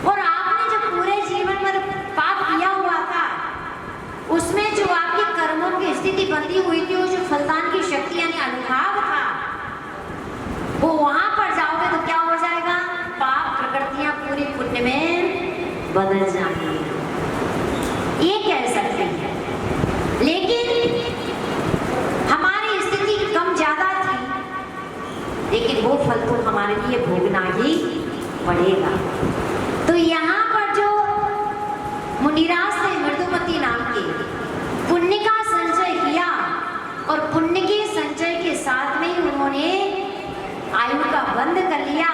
और आपने जो पूरे जीवन में पाप किया हुआ था, उसमें जो आपके कर्मों की स्थिति बंधी हुई थी, वो जो फलदान की शक्ति यानी अनुभाव था, वो वहां पर जाओगे तो क्या हो जाएगा? पाप प्रकृतियां पूरी पुण्य में बदल जाएंगी, ये कह सकते हैं। लेकिन हमारी स्थिति कम ज्यादा थी, लेकिन वो फल तो हमारे लिए भोगना ही पड़ेगा। तो यहाँ पर जो मुनिराज थे मृदुमती नाम के, पुण्य का संचय किया और पुण्य के संचय के साथ में ही उन्होंने आयु का बंद कर लिया।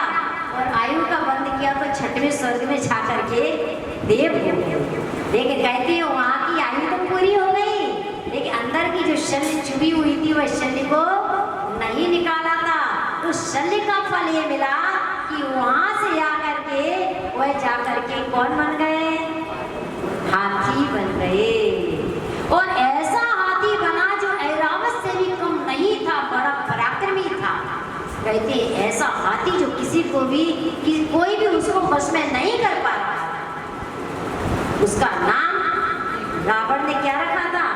और आयु का बंद किया तो छठवें स्वर्ग में जा करके देव हो गए। लेकिन कहते हैं वहां की आयु तो पूरी हो गई, लेकिन अंदर की जो शल्य चुभी हुई थी वह शल्य को नहीं निकाला था। उस शल्य का फल ये मिला कि वहां से आकर के वह जाकर के कौन बन गए? हाथी बन गए। और ऐसा हाथी बना जो ऐरावत से भी कम नहीं था, बड़ा पराक्रमी था। कहते ऐसा हाथी जो किसी को भी कोई भी उसको वश में नहीं कर पा रहा। उसका नाम रावण ने क्या रखा था?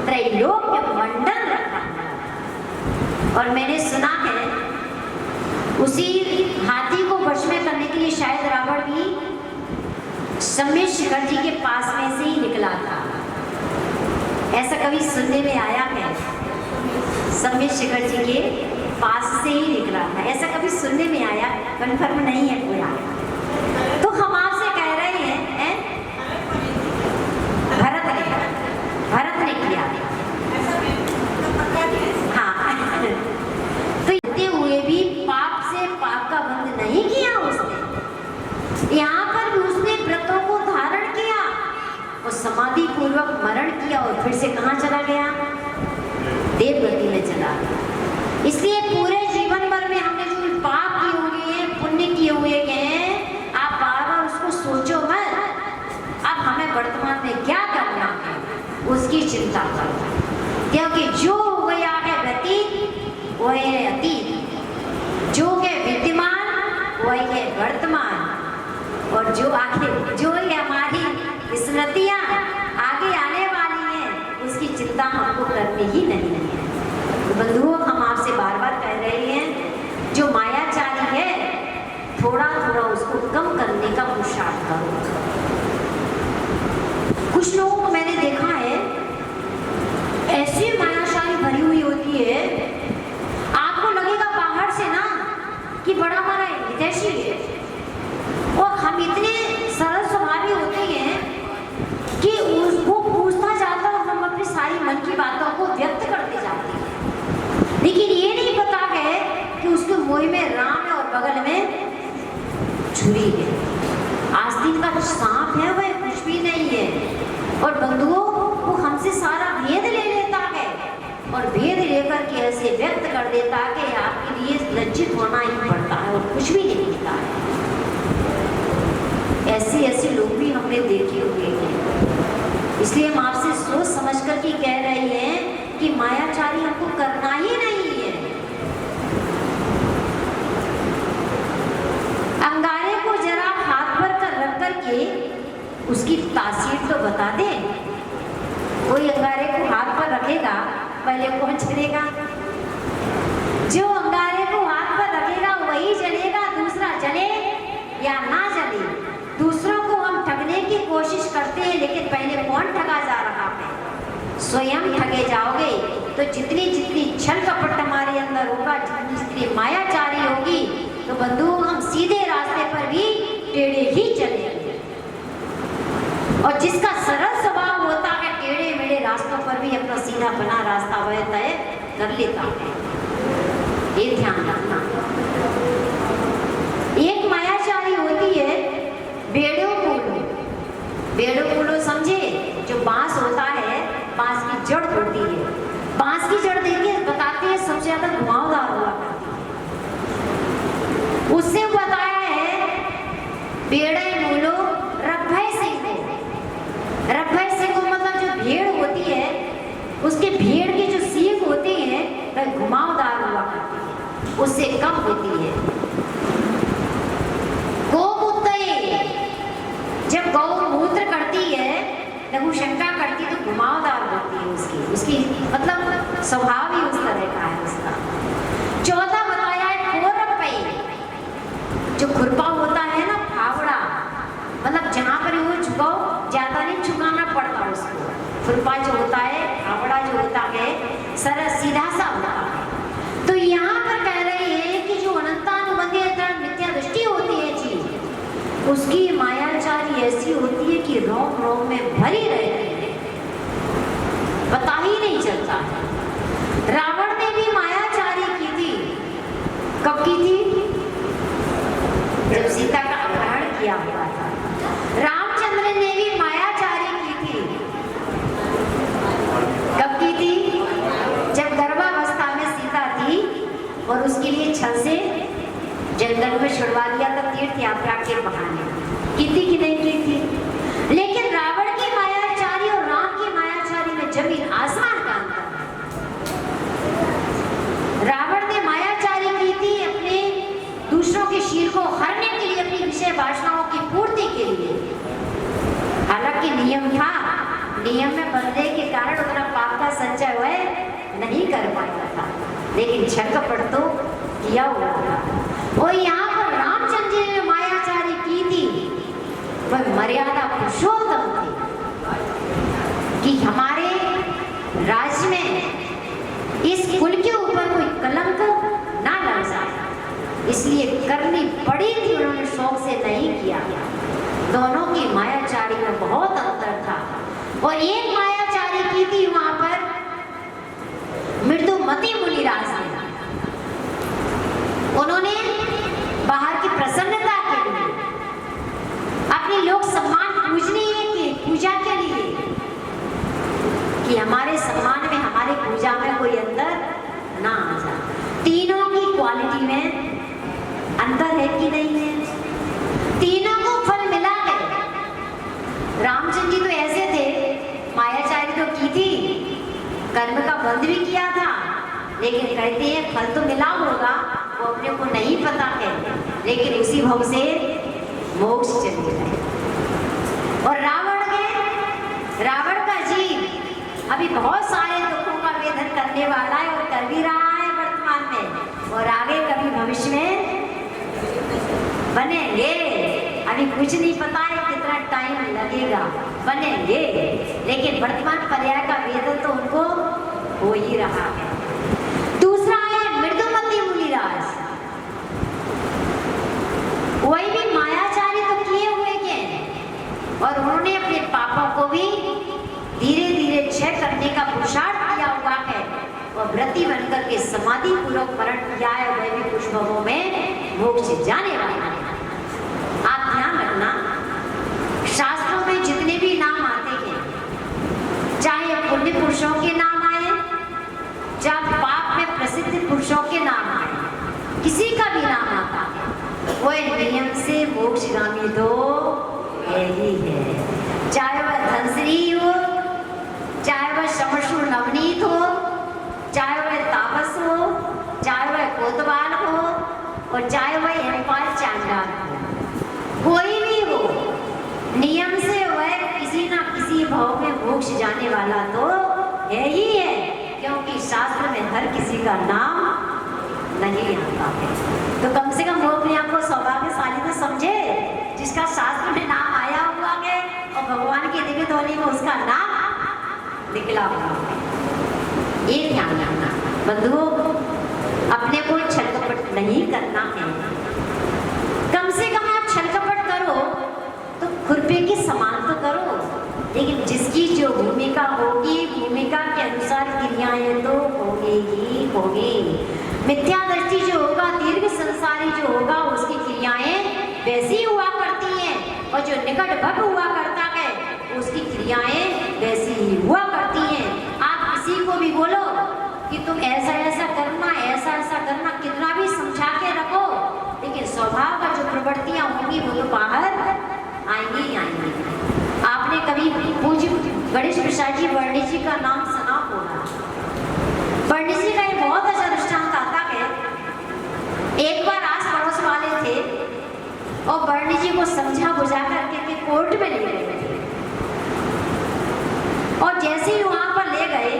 त्रैलोक्य मंडल रखा। और मैंने सुना है उसी हाथी को वश में करने के लिए शायद रावण भी सम्य शिखर जी के पास में से ही निकला था, ऐसा कभी सुनने में आया है। सम्य शिखर जी के पास से ही निकला था, ऐसा कभी सुनने में आया, कन्फर्म नहीं है पूरा। तो हम आपसे कह रहे हैं भरत ने किया। हाँ, तो इतने हुए भी पाप से पाप का बंध नहीं किया उसने। यहाँ पर भी उसने व्रतों को धारण किया और समाधि पूर्वक मरण किया और फिर से कहाँ चला गया? देवगति में चला गया। इसलिए पूरे जीवन भर में हमने जो पाप किए हुए हैं, पुण्य किए हुए हैं, आप बार बार उसको सोचो मत। अब हमें वर्तमान में क्या करना है उसकी चिंता करो, क्योंकि जो हो गया है व्यतीत वह है अतीत, जो है विद्यमान वह है वर्तमान, और जो आगे जो है हमारी स्मृतियाँ आगे आने वाली हैं उसकी चिंता हमको करनी ही नहीं है। तो बंधुओं, हम आपसे बार बार कह रहे हैं जो मायाचारी है थोड़ा थोड़ा उसको कम करने का पुरुषार्थ करो। कुछ लोगों को मैंने देखा है ऐसी मायाशाली भरी हुई होती है, आपको लगेगा बाहर से ना कि बड़ा हमारा हितैषी है, और हम इतने सरल स्वभावी होते हैं कि उसको पूछता जाता है और हम अपनी सारी मन की बातों को व्यक्त करते जाते हैं। लेकिन ये नहीं पता है कि उसके मोह में राम है और बगल में छुरी है। आस्तीन का सांप है वह कुछ भी नहीं है। और बंधुओं, वो हमसे सारा भेद ले लेता है और भेद लेकर के ऐसे व्यक्त कर देता है कि आपके लिए लज्जित होना ही पड़ता है और कुछ भी नहीं दिखता है। ऐसे लोग भी हमने देखे हुए हैं। इसलिए हम आपसे सोच समझ कर के कह रहे हैं कि मायाचारी हमको करना ही नहीं है। अंगारे को जरा हाथ पर कर रख करके उसकी तासीर तो बता दे। कोई अंगारे को हाथ पर रखेगा, पहले कौन चलेगा? जो अंगारे को हाथ पर रखेगा वही जलेगा, दूसरा जले या ना जले। दूसरों को हम ठगने की कोशिश करते हैं, लेकिन पहले कौन ठगा जा रहा है? स्वयं ठगे जाओगे। तो जितनी जितनी छल कपट हमारे अंदर होगा, जितनी जितनी मायाचारी होगी, तो बंधु हम सीधे रास्ते पर भी टेढ़े ही चलेंगे। और जिसका सरल स्वभाव होता है टेढ़े मेढ़े रास्तों पर भी अपना सीधा बना रास्ता वह तय कर लेता है। ये ध्यान रखना। एक मायाचारी होती है बेड़ो फूलो। बेड़ो फूलो समझे? जो बांस होता है, बांस की जड़ होती है, बांस की जड़ देखिए, बताते हैं सबसे ज्यादा घुमावदार हुआ करती है। उससे बताया है बेड़े मूलो रभय सिंह को। रभय सिंह को मतलब जो भेड़ होती है, उसके भेड़ की जो सींग होती है वह घुमावदार हुआ करती है, उससे कम होती है। गोमूत्र, जब गौ मूत्र करती है, लघुशंका करती तो घुमावदार होती है उसकी मतलब स्वभाव ही उस तरह का है उसका। चौथा बताया है कोरपई, जो खुरपा होता है ना, फावड़ा, मतलब जहां पर वो झुकाओ, ज्यादा नहीं झुकाना पड़ता उसको। खुरपा जो होता है, फावड़ा जो होता है, सरस सीधा सा होता है। तो यहाँ पर कह रहे हैं कि जो अनंतानुबंधी मिथ्या दृष्टि होती है चीज, उसकी मायाचारी ऐसी होती है कि रोम रोम में भरी रहती है, पता ही नहीं चलता है। रावण ने भी मायाचारी की थी। कब की थी? जब सीता का अपहरण किया हुआ था। रामचंद्र ने भी मायाचारी की थी। कब की थी? जब गर्भावस्था में सीता थी और उसके लिए छल से जंगल में छुड़वा दिया था तीर्थ यात्रा के बहाने। की थी कि नहीं की थी? लेकिन रावण की मायाचारी और राम की मायाचारी में जमीन आसमान का अंतर है। रावण ने मायाचारी की थी अपने दूसरों के शील को हरने के लिए, अपनी विषय वासनाओं की पूर्ति के लिए। हालांकि नियम था, नियम में बंधे के कारण उतना पाप का संचय वह नहीं कर पाया था, लेकिन छल कपट तो किया हुआ था। और यहाँ पर रामचंद्र जी ने मायाचारी की थी, वह मर्यादा पुरुषोत्तम थे कि हमारे राज्य में इस कुल के ऊपर कोई कलंक ना लग जाए, इसलिए करनी पड़ी थी, उन्होंने शौक से नहीं किया। दोनों की मायाचारी में बहुत अंतर था। और एक मायाचारी की थी वहां पर मृदुमती मुनिराज ने। उन्होंने बाहर की प्रसन्नता के लिए, अपनी लोक सम्मान पूजा के लिए, कि हमारे सम्मान में, हमारे पूजा में कोई अंतर ना आ जाए। तीनों की क्वालिटी में अंतर है कि नहीं है? तीनों को फल मिला है। रामचंद्र जी तो ऐसे थे, मायाचारी तो की थी, कर्म का बंध भी किया था, लेकिन कहते हैं फल तो मिला होगा, वो अपने को नहीं पता है, लेकिन उसी भव से मोक्ष चले गए। और रावण का जीव अभी बहुत सारे दुखों का वेदन करने वाला है और कर भी रहा है वर्तमान में, और आगे कभी भविष्य में बनेंगे। अभी कुछ नहीं पता है कितना टाइम लगेगा, बनेंगे, लेकिन वर्तमान पर्याय का वेदन तो उनको हो ही रहा है। दूसरा है मृदुमती मुनिराज, वही भी मायाचारी तो किए हुए के, और उन्होंने अपने पापों को भी धीरे धीरे क्षय करने का पुरुषार्थ किया हुआ है, और व्रती बनकर के समाधि पूर्वक वर्ण किया है, वह भी कुछ भवों में मोक्ष जाने वाला है। आप ध्यान रखना, शास्त्रों में जितने भी नाम आते हैं, चाहे पुण्य पुरुषों के नाम आए, चाहे पाप में प्रसिद्ध पुरुषों के नाम आए, किसी का भी नाम आता है, वह नियम से मोक्षगामी तो है ही है। चाहे वह धनश्री हो, चाहे वह शमशूर नवनीत हो, चाहे वह तापस हो, चाहे वह कोतवाल हो, और चाहे वह हेमपाल चांडाल हो, कोई भी हो, नियम से वह किसी ना किसी भाव में मोक्ष जाने वाला तो है ही है, क्योंकि शास्त्र में हर किसी का नाम नहीं आता है। तो कम से कम वो अपने आप को सौभाग्यशाली तो समझे जिसका शास्त्र में नाम आया हुआ है और भगवान की दिव्य ध्वनि में उसका नाम निकला हुआ है। ये ध्यान रखना बंधुओं, अपने को छल कपट नहीं करना है। कम से कम आप छल कपट करो तो खुरपे के समान तो करो, लेकिन जिसकी जो भूमिका होगी, भूमिका के अनुसार क्रियाएं तो होगी ही होगी। मिथ्या दृष्टि जो होगा, दीर्घ संसारी जो होगा, उसकी क्रियाएं वैसी हुआ करती हैं, और जो निकट भग हुआ करता है उसकी क्रियाएं वैसी ही हुआ करती हैं। आप किसी को भी बोलो प्रवृत्तियां होंगी वो तो बाहर आएंगी ही आएंगी। आपने कभी पूज्य गणेश प्रसाद जी वर्णी जी का नाम सुना होगा। वर्णी जी का एक बहुत अच्छा दृष्टांत आता है। एक बार आस पड़ोस वाले थे और वर्णी जी को समझा बुझा करके कोर्ट में ले गए थे और जैसे ही वहां पर ले गए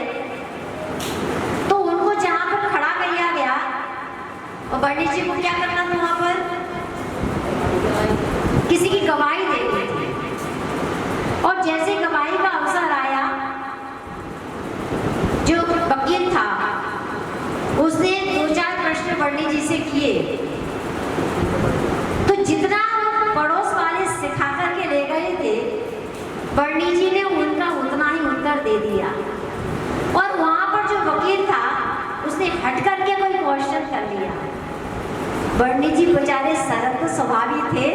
तो उनको जहां पर खड़ा किया गया और वर्णी जी को क्या करना था, वहां पर किसी की गवाही देनी थी। और जैसे गवाही का अवसर आया, जो वकील था उसने 2-4 प्रश्न वर्णी जी से किए, तो जितना पड़ोस वाले सिखा करके ले गए थे वर्णी जी ने उनका उतना ही उत्तर दे दिया। और वहां पर जो वकील था उसने हट करके कोई क्वेश्चन कर लिया। वर्णी जी बेचारे सरल तो स्वभावी थे,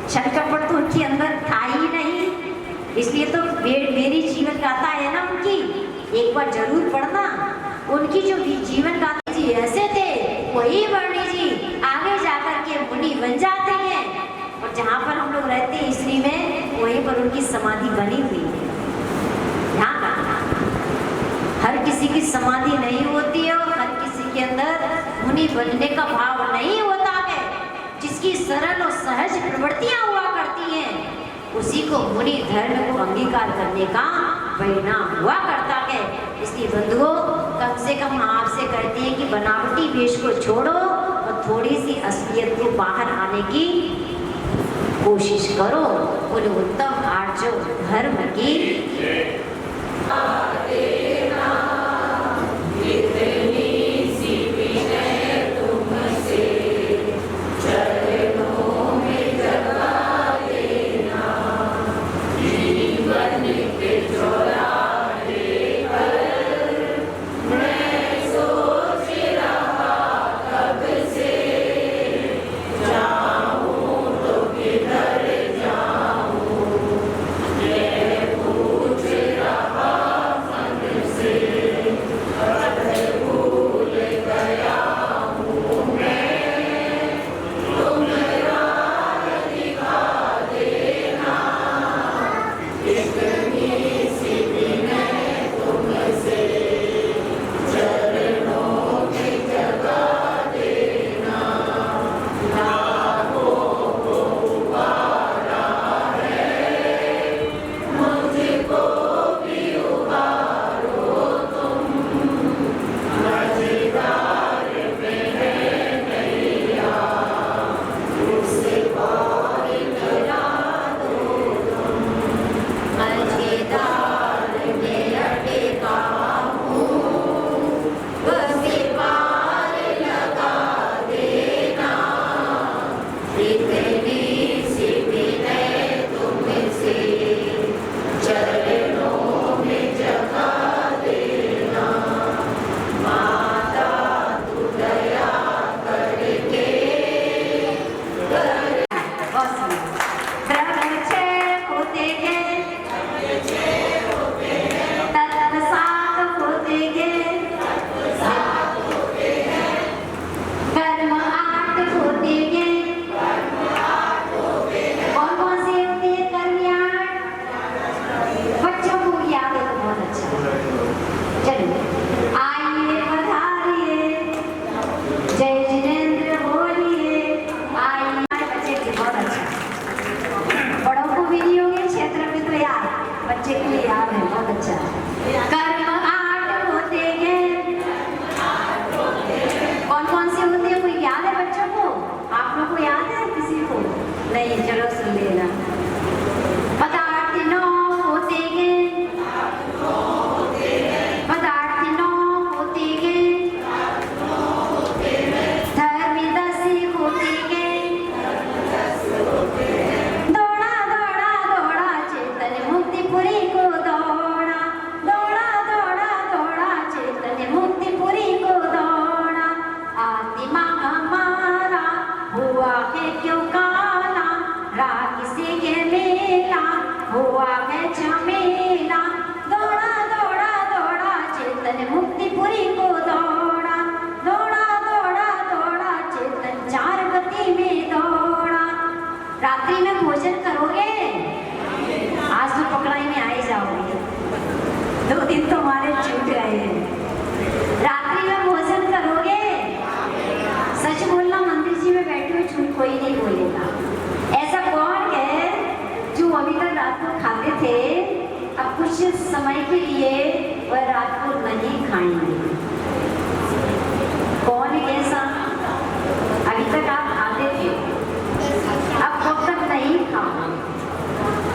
छल कपट तो उनके अंदर था ही नहीं, इसलिए तो मेरी जीवन गाथा है ना उनकी, एक बार जरूर पढ़ना। उनकी जो जीवन गाथा जी ऐसे थे, वही वर्णी जी आगे जाकर के मुनि बन जाते हैं। और जहाँ पर हम लोग रहते हैं इसलिए में, वहीं पर उनकी समाधि बनी हुई है। ध्यान रखना, हर किसी की समाधि नहीं होती है और हर किसी के अंदर मुनि बनने का भाव नहीं होता है। जिसकी सरल और सहज प्रवृत्तियां हुआ करती हैं उसी को मुनि धर्म को अंगीकार करने का परिणाम हुआ करता है। इसलिए बंधुओं, कम से कम हम आपसे कहते हैं कि बनावटी वेश को छोड़ो और थोड़ी सी असलियत को बाहर आने की कोशिश करो। बोले उत्तम आर्य धर्म की समय के लिए वह रात को नहीं खाएंगे। कौन ऐसा? अभी तक आप खाते थे, अब कब तक नहीं खाओ।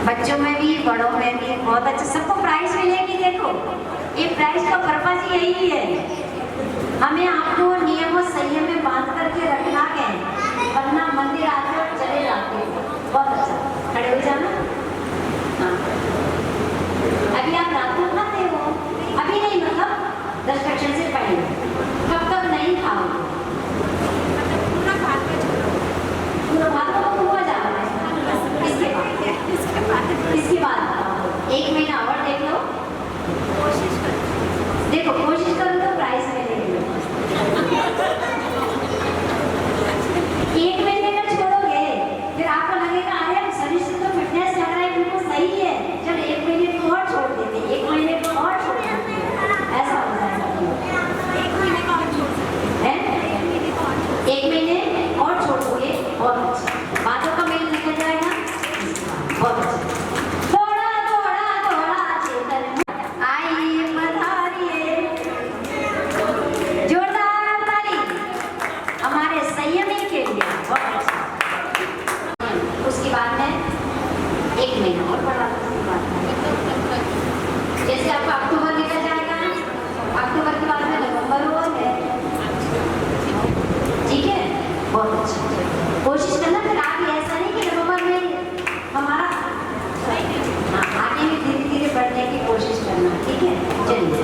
बच्चों में भी, बड़ों में भी बहुत अच्छा, सबको प्राइज मिलेगी। देखो, ये प्राइज का पर्पज यही है, हमें आपको नियम और संयम में बांध करके रखना है, वरना मंदिर आते और चले जाते हो। बहुत अच्छा, खड़े हो जाना। हाँ, अभी आप रात को खाते हो, अभी नहीं, मतलब 10 सेकंड से पहले। कब तक नहीं खाओगे? पूरा भात तो हुआ जा रहा है। इसके बाद 1 महीना और देख लो, देखो कोशिश करो तो प्राइस मिलेगी। 1 महीने का छोड़ोगे, फिर आपको लगेगा अरे शरीर से तो फिटनेस लग रहा है, बिल्कुल सही है, चल 1 महीने को और छोड़ देते, 1 महीने को और छोड़ देते, ऐसा हो जाएगा। 1 महीने का और छोड़ सकते हैं, 1 महीने और छोड़ दोगे, बहुत अच्छा, बातों का मेल निकल जाएगा, बहुत अच्छा। थोड़ा थोड़ा थोड़ा चेतन आइए पधारिए, जोरदार ताली हमारे संयमी के लिए, बहुत अच्छा। उसके बाद में 1 महीना और बढ़ा, जैसे आपका अक्टूबर निकल जाएगा, अक्टूबर के बाद में नवंबर हो है, ठीक है, बहुत अच्छा। कोशिश करना, फिर आगे ऐसा नहीं कि नवंबर में हमारा, हाँ, आगे भी धीरे धीरे बढ़ने की कोशिश करना, ठीक है। चलिए,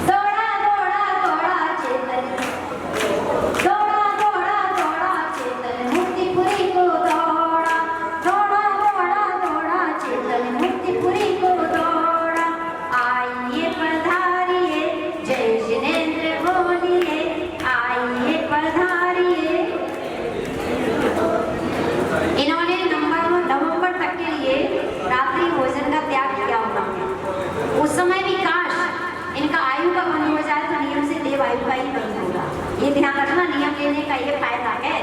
थोड़ा थोड़ा थोड़ा चेतन, थोड़ा थोड़ा थोड़ा चेतन मुक्तिपुरी को दौड़ा, थोड़ा थोड़ा थोड़ा चेतन मुक्तिपुरी को दौड़ा, आइए पधारिए, जय जिनेंद्र बोलिए, आइए पधारिए। इन्होंने नवंबर तक के लिए रात्रि भोजन का त्याग किया होगा। उस समय भी काश इनका आयु का बंद हो जाए तो नियम से देव आयु का ही बंद होगा। ये ध्यान रखना, नियम लेने का ये फायदा है,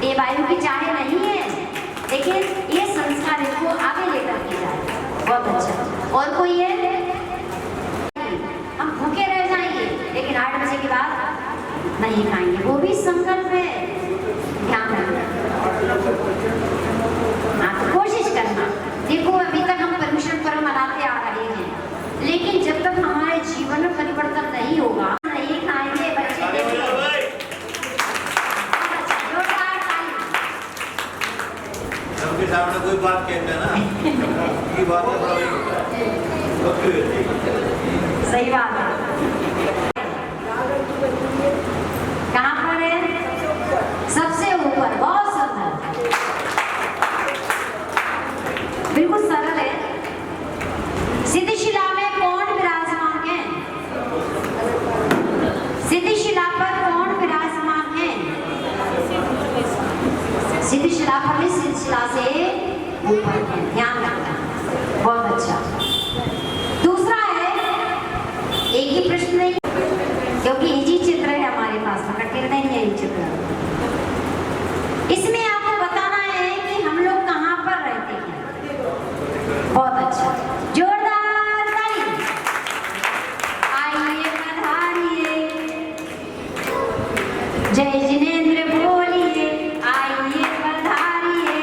देव आयु की चाहे नहीं है, लेकिन ये संस्कार इनको आगे लेकर के जाए, बहुत अच्छा। और कोई है, हम भूखे रह जाएंगे लेकिन 8 बजे के बाद नहीं खाएंगे, वो भी संकल्प है, ध्यान रखना। कोशिश करना, देखो अभी तक हम परमेश्वर पर्व मनाते आ रहे हैं, लेकिन जब तक हमारे जीवन में परिवर्तन नहीं होगा, नहीं खाएंगे बच्चे। सबके सामने कोई बात कहते हैं ना, की बात है, सही बात है। कहाँ पर है? सबसे ऊपर, बहुत सुंदर, बिल्कुल सरल है। सिद्धिशिला में कौन विराजमान है? सिद्धिशिला पर कौन विराजमान है? सिद्धिशिला पर भी सिद्धिशिला से ऊपर है, ध्यान रखना, बहुत अच्छा। दूसरा है, एक ही प्रश्न नहीं, क्योंकि इजी चित्र है हमारे पास, कठिन नहीं है ये चित्र। इसमें आपको बताना है कि हम लोग कहाँ पर रहते हैं, बहुत अच्छा, जोरदार ताली, आइए पधारिए, जय जिनेंद्र बोलिए, आइए पधारिए,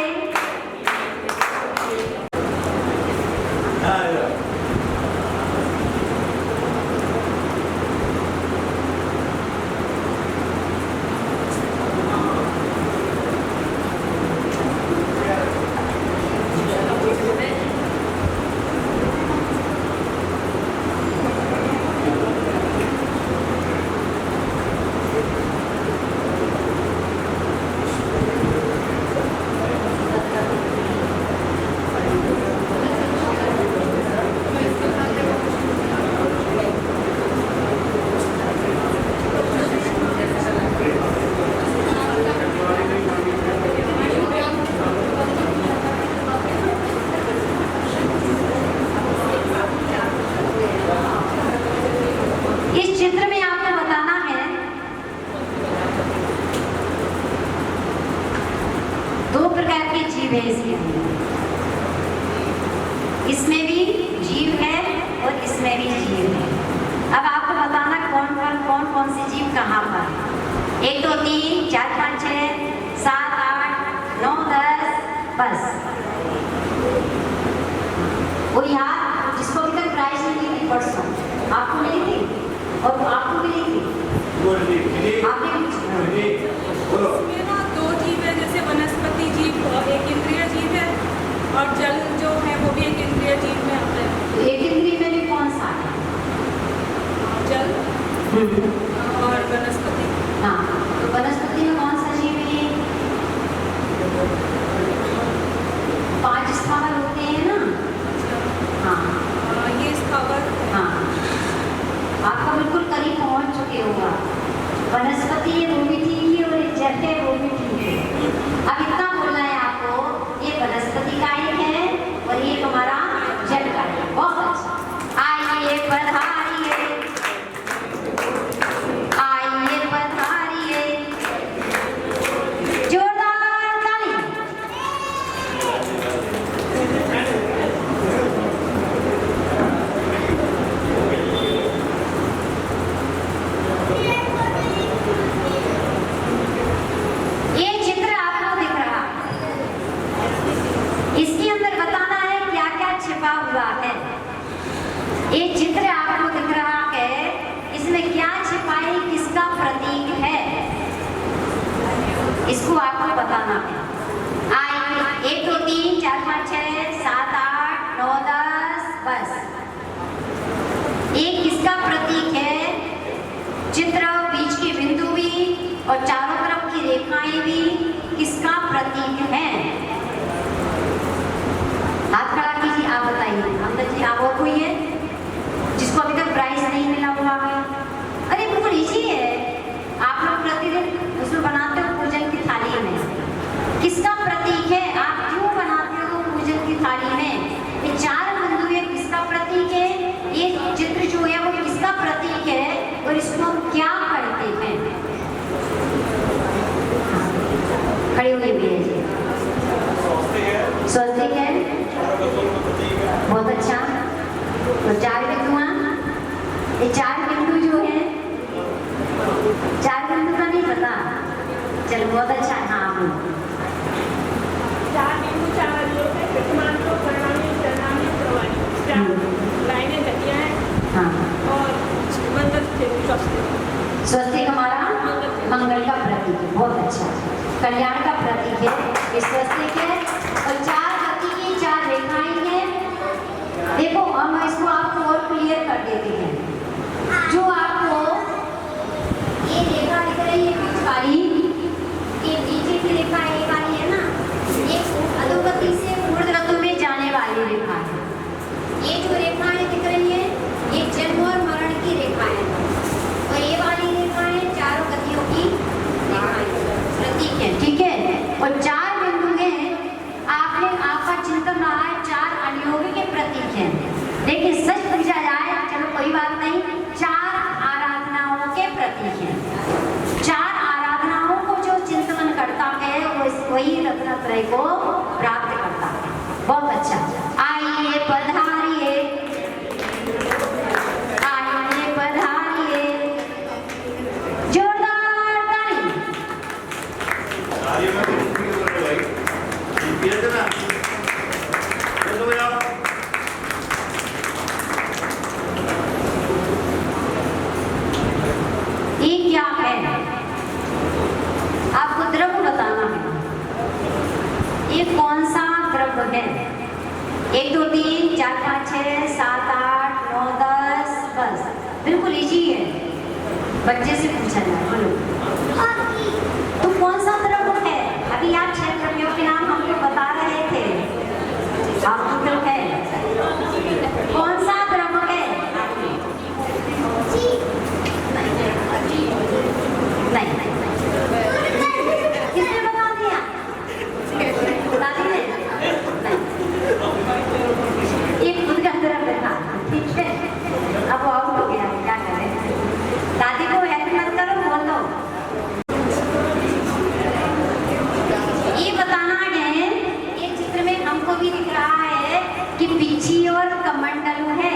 कौन सी जीव कहाँ पर। 1 2 3 4 5 6 7 8 9 10 बस। वो यार जिसको अभी तक प्राइज नहीं मिली परसों, आपको मिली थी और आपको मिली थी। आपने भी बोलो। इसमें ना 2 जीव है, जैसे वनस्पति जीव एक इंद्रिय जीव है और जल जो है वो भी एक इंद्रिय जीव में आता है। एक इंद्रिय में भी कौन सा है? जल और वनस्पति। हाँ, तो वनस्पति में कौन सा जीव है? 5 स्थावर होते हैं ना। हाँ ये स्थावर। हाँ, आपका बिल्कुल करीब पहुंच चुके होगा। वनस्पति है वो भी ठीक है और जल है वो भी ठीक है। अब इतना बोलना है आपको, ये वनस्पति का एक है और ये हमारा जल का है। बहुत अच्छा। आइए पधारिए, आइए पधारिए, जोरदार ताली। ये चित्र आपको दिख रहा है, इसके अंदर बताना है क्या क्या छिपा हुआ है। ये चित्र आपको दिख रहा है, इसमें क्या छिपाई, किसका प्रतीक है, इसको आपको बताना है। आइए 1 2 3 4 5 6 7 8 9 10 बस। ये किसका प्रतीक है? चित्र, बीच के बिंदु भी और चारों तरफ की रेखाएं भी किसका प्रतीक है? हाथ खड़ा कीजिए, आप बताइए। अमृत जी, आप और कोई है जिसको अभी तक प्राइज नहीं मिला हुआ है? अरे बिल्कुल इजी है, आप लोग प्रतिदिन उसमें बनाते हो पूजन की थाली में। किसका प्रतीक है? आप क्यों बनाते हो पूजन की थाली में? ये 4 बिंदु है, किसका प्रतीक है? ये चित्र जो है वो किसका प्रतीक है और इसको हम क्या करते हैं? खड़े होके भी है जी। स्वस्तिक है, बहुत अच्छा। तो 4 बिंदु, ये 4 बिंदु जो है, 4 बिंदु का नहीं पता? चलो बहुत अच्छा है। हाँ आप लोग 4 बिंदु 4 अवयव है, प्रतिमान को परिणामी परिणामी प्रवाही 4 लाइनें घटिया हैं। हाँ, और मंगल थे स्वस्तिक हमारा मंगल का प्रतीक है, बहुत अच्छा। कल्याण का प्रतीक है, ये स्वस्तिक है और 4 गति की 4 रेखाएं हैं। देखो हम इसको आपको और क्लियर कर देते हैं। जो आपको ये रेखा दिख रही है बीच वाली, ये नीचे की रेखा ये वाली है ना, ये अधोगति से ऊर्ध्व गति में जाने वाली रेखा है। ये जो रेखाएं दिख रही है ये जन्म और मरण की रेखाएं हैं और ये वाली रेखाएं चारों गतियों की रेखाएं प्रतीक है, ठीक है। और 4 बिंदु हैं, आपने आपका चिंतन रहा है 4 अनियोग के प्रतीक हैं। लेकिन सच पूछा जाए, चलो कोई बात नहीं, 4 आराधनाओं के प्रतीक हैं। 4 आराधनाओं को जो चिंतन करता है वही रत्नत्रय को प्राप्त करता है। बहुत अच्छा। आइए पधारिए, आइए पधारिए, जोरदार ताली। ये क्या है? आपको द्रव्य बताना है, ये कौन सा द्रव्य है? 1 2 3 4 5 6 7 8 9 10 बस। बिल्कुल इजी है, बच्चे से पूछा जाए। बोलो तो कौन सा द्रव्य है? अभी आप 6 द्रव्यों के नाम हमको बता रहे थे, आपको क्यों है? कौन सा द्रव्य है? नहीं, किसने बता दिया? दादी ने? नहीं, ये खुद का द्रव्य था, ठीक है। अब वो आउट हो गया, क्या करें? दादी को हेल्प मत करो, बोल दो। ये बताना है, ये चित्र में हमको भी दिख रहा है कि पीछी और कमंडलू है,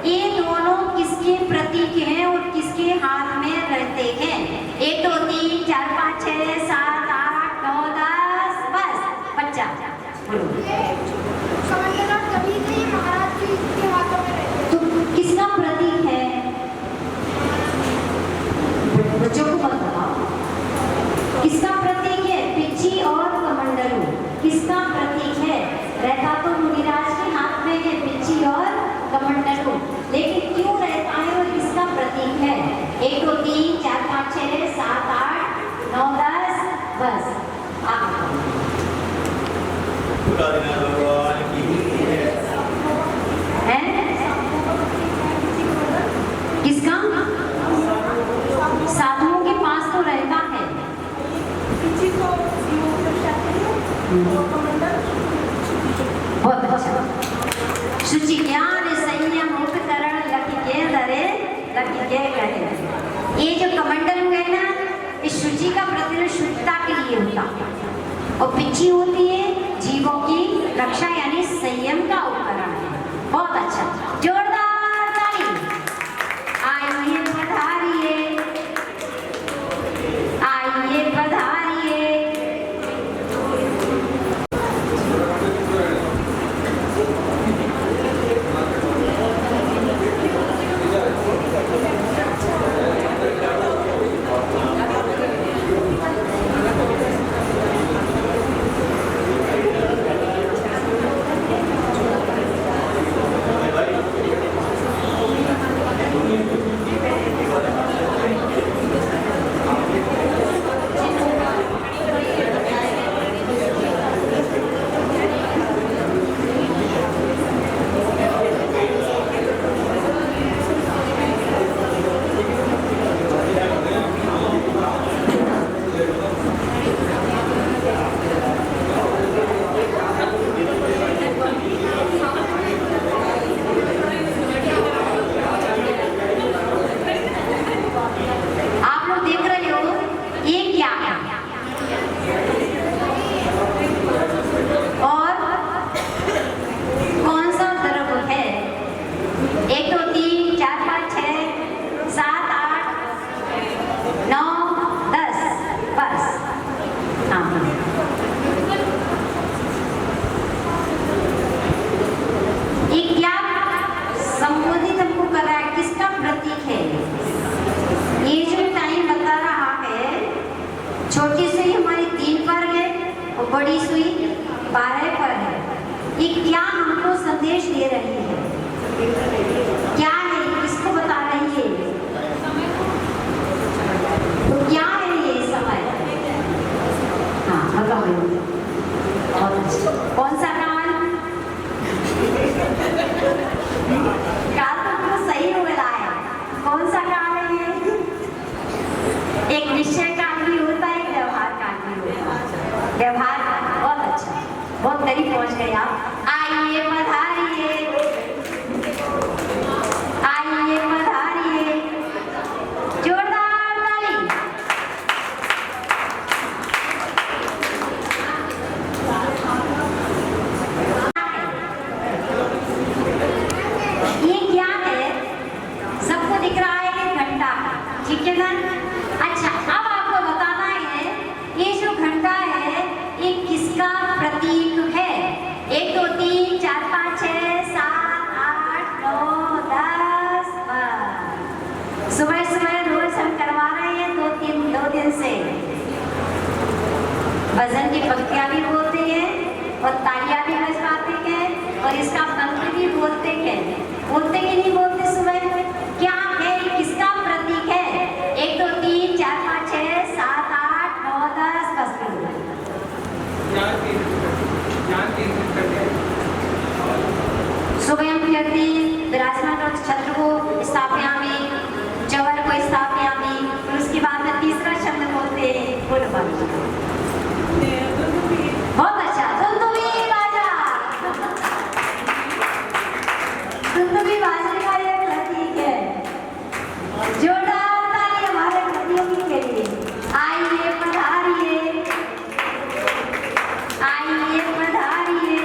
ये दोनों किसके प्रतीक हैं और किसके हाथ में रहते हैं। 1 2 3 4 5 6 7 8 9 10 बस बच्चा बोलो। कमंडल और कभी कभी महाराज जी के हाथों में रहते हैं। तो किसका प्रतीक है? बच्चों को मत बताओ। किसका प्रतीक है? पिच्ची और कमंडलू किसका प्रतीक है? रहता तो मुनिराज के हाथ में है पिच्ची और कमंडलू, लेकिन क्यों रहता है और किसका प्रतीक है? 1 2 3 4 5 6 7 8 9 10 बस आप भगवान की है किसका? साधुओं के पास तो रहता है। किसी को योग दर्शाते हैं और कमंडल बहुत अच्छा। शुचि ज्ञान संयम उपकरण लकी के दरे लकी के करे। ये जो कमंडल है ना, इस शुचि का प्रतिनिधित्व शुद्धता के लिए होता है और पिच्ची होती है जीवों की रक्षा यानी संयम का उपकरण है। बहुत अच्छा, जोरदार ताली। आइए पधारिए, आइए पधारिए। आप लोग देख रहे हो ये क्या है और कौन सा द्रव्य है? 1 2 3 4 5 6 7 8 9 10 बस हाँ। ये क्या संबोधित हमको कर रहा है? किसका प्रतीक है? ये जो टाइम बता रहा है, छोटी सुई हमारी 3 पर है और बड़ी सुई 12 पर है। ये क्या हमको संदेश दे रही है? क्या है? किसको बता रही है? तो क्या है ये समय? हाँ बताओ। और कौन सा काल? काल तो सही हो गया है। कौन सा काल है ये? एक निश्चय काल भी होता है, एक व्यवहार काल भी होता है। व्यवहार काल बहुत अच्छा, बहुत करीब पहुंच गए आप। आइए पधारिए, आइए पधारिए। जोरदार ताली। ये क्या है? सबको दिख रहा है कि घंटा, ठीक है ना? अच्छा, अब आपको बताना है ये जो घंटा है ये किसका प्रतीक है? 1 2 3 4 5 6 7 8 9 10 बस। सुबह सुबह रोज हम करवा रहे हैं 2 दिन से। भजन की पंक्तियां भी बोलते हैं और तालियां भी बजवाते हैं और इसका मंत्र भी बोलते हैं। बोलते कि नहीं बोलते? सुबह क्या है? किसका प्रतीक है? 1 2 3 4 5 6 7 8 9 10 बस करो। सुबह हम कहते हैं विराजमान छत्र को स्थापयामि, जवर को स्थापयामि, फिर उसके बाद में तीसरा शब्द बोलते हैं बोलो। बहुत अच्छा, धुंधुवी बाजा। धुंधुवी बाजे का ये प्रतीक है। जोरदार ताली हमारे प्रतियोगी के लिए। आइए पधारिए, आइए पधारिए।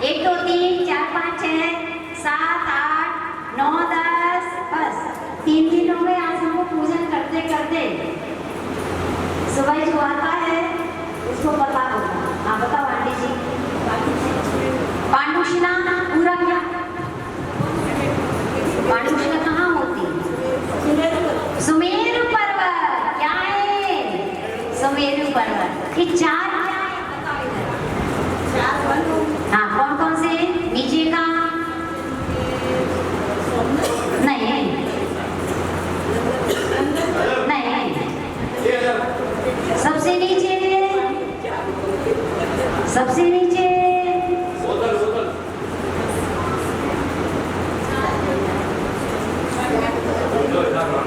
1 2 3 4 5 6 7 8 9 10 बस 3 दिन हो गए आज हमको पूजन करते करते। सुबह जो आता है उसको पता होगा। हाँ बताओ आंटी जी। पांडुशिला पूरा क्या? पांडुशिला कहाँ होती? सुमेरु पर्वत। क्या है? सुमेरु पर्वत। ये 4 क्या है बताओ इधर। हाँ कौन कौन से? नीचे का नहीं नहीं, सबसे नीचे, सबसे नीचे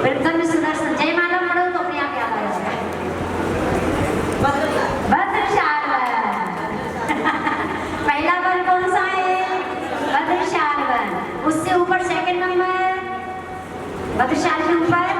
प्रथम सुदर्शन। जय माला पढ़ो तो अपने आप याद आ जाएगा। भद्रशाल। पहला वन कौन सा है? भद्रशाल वन। उससे ऊपर सेकंड नंबर भद्रशाल के ऊपर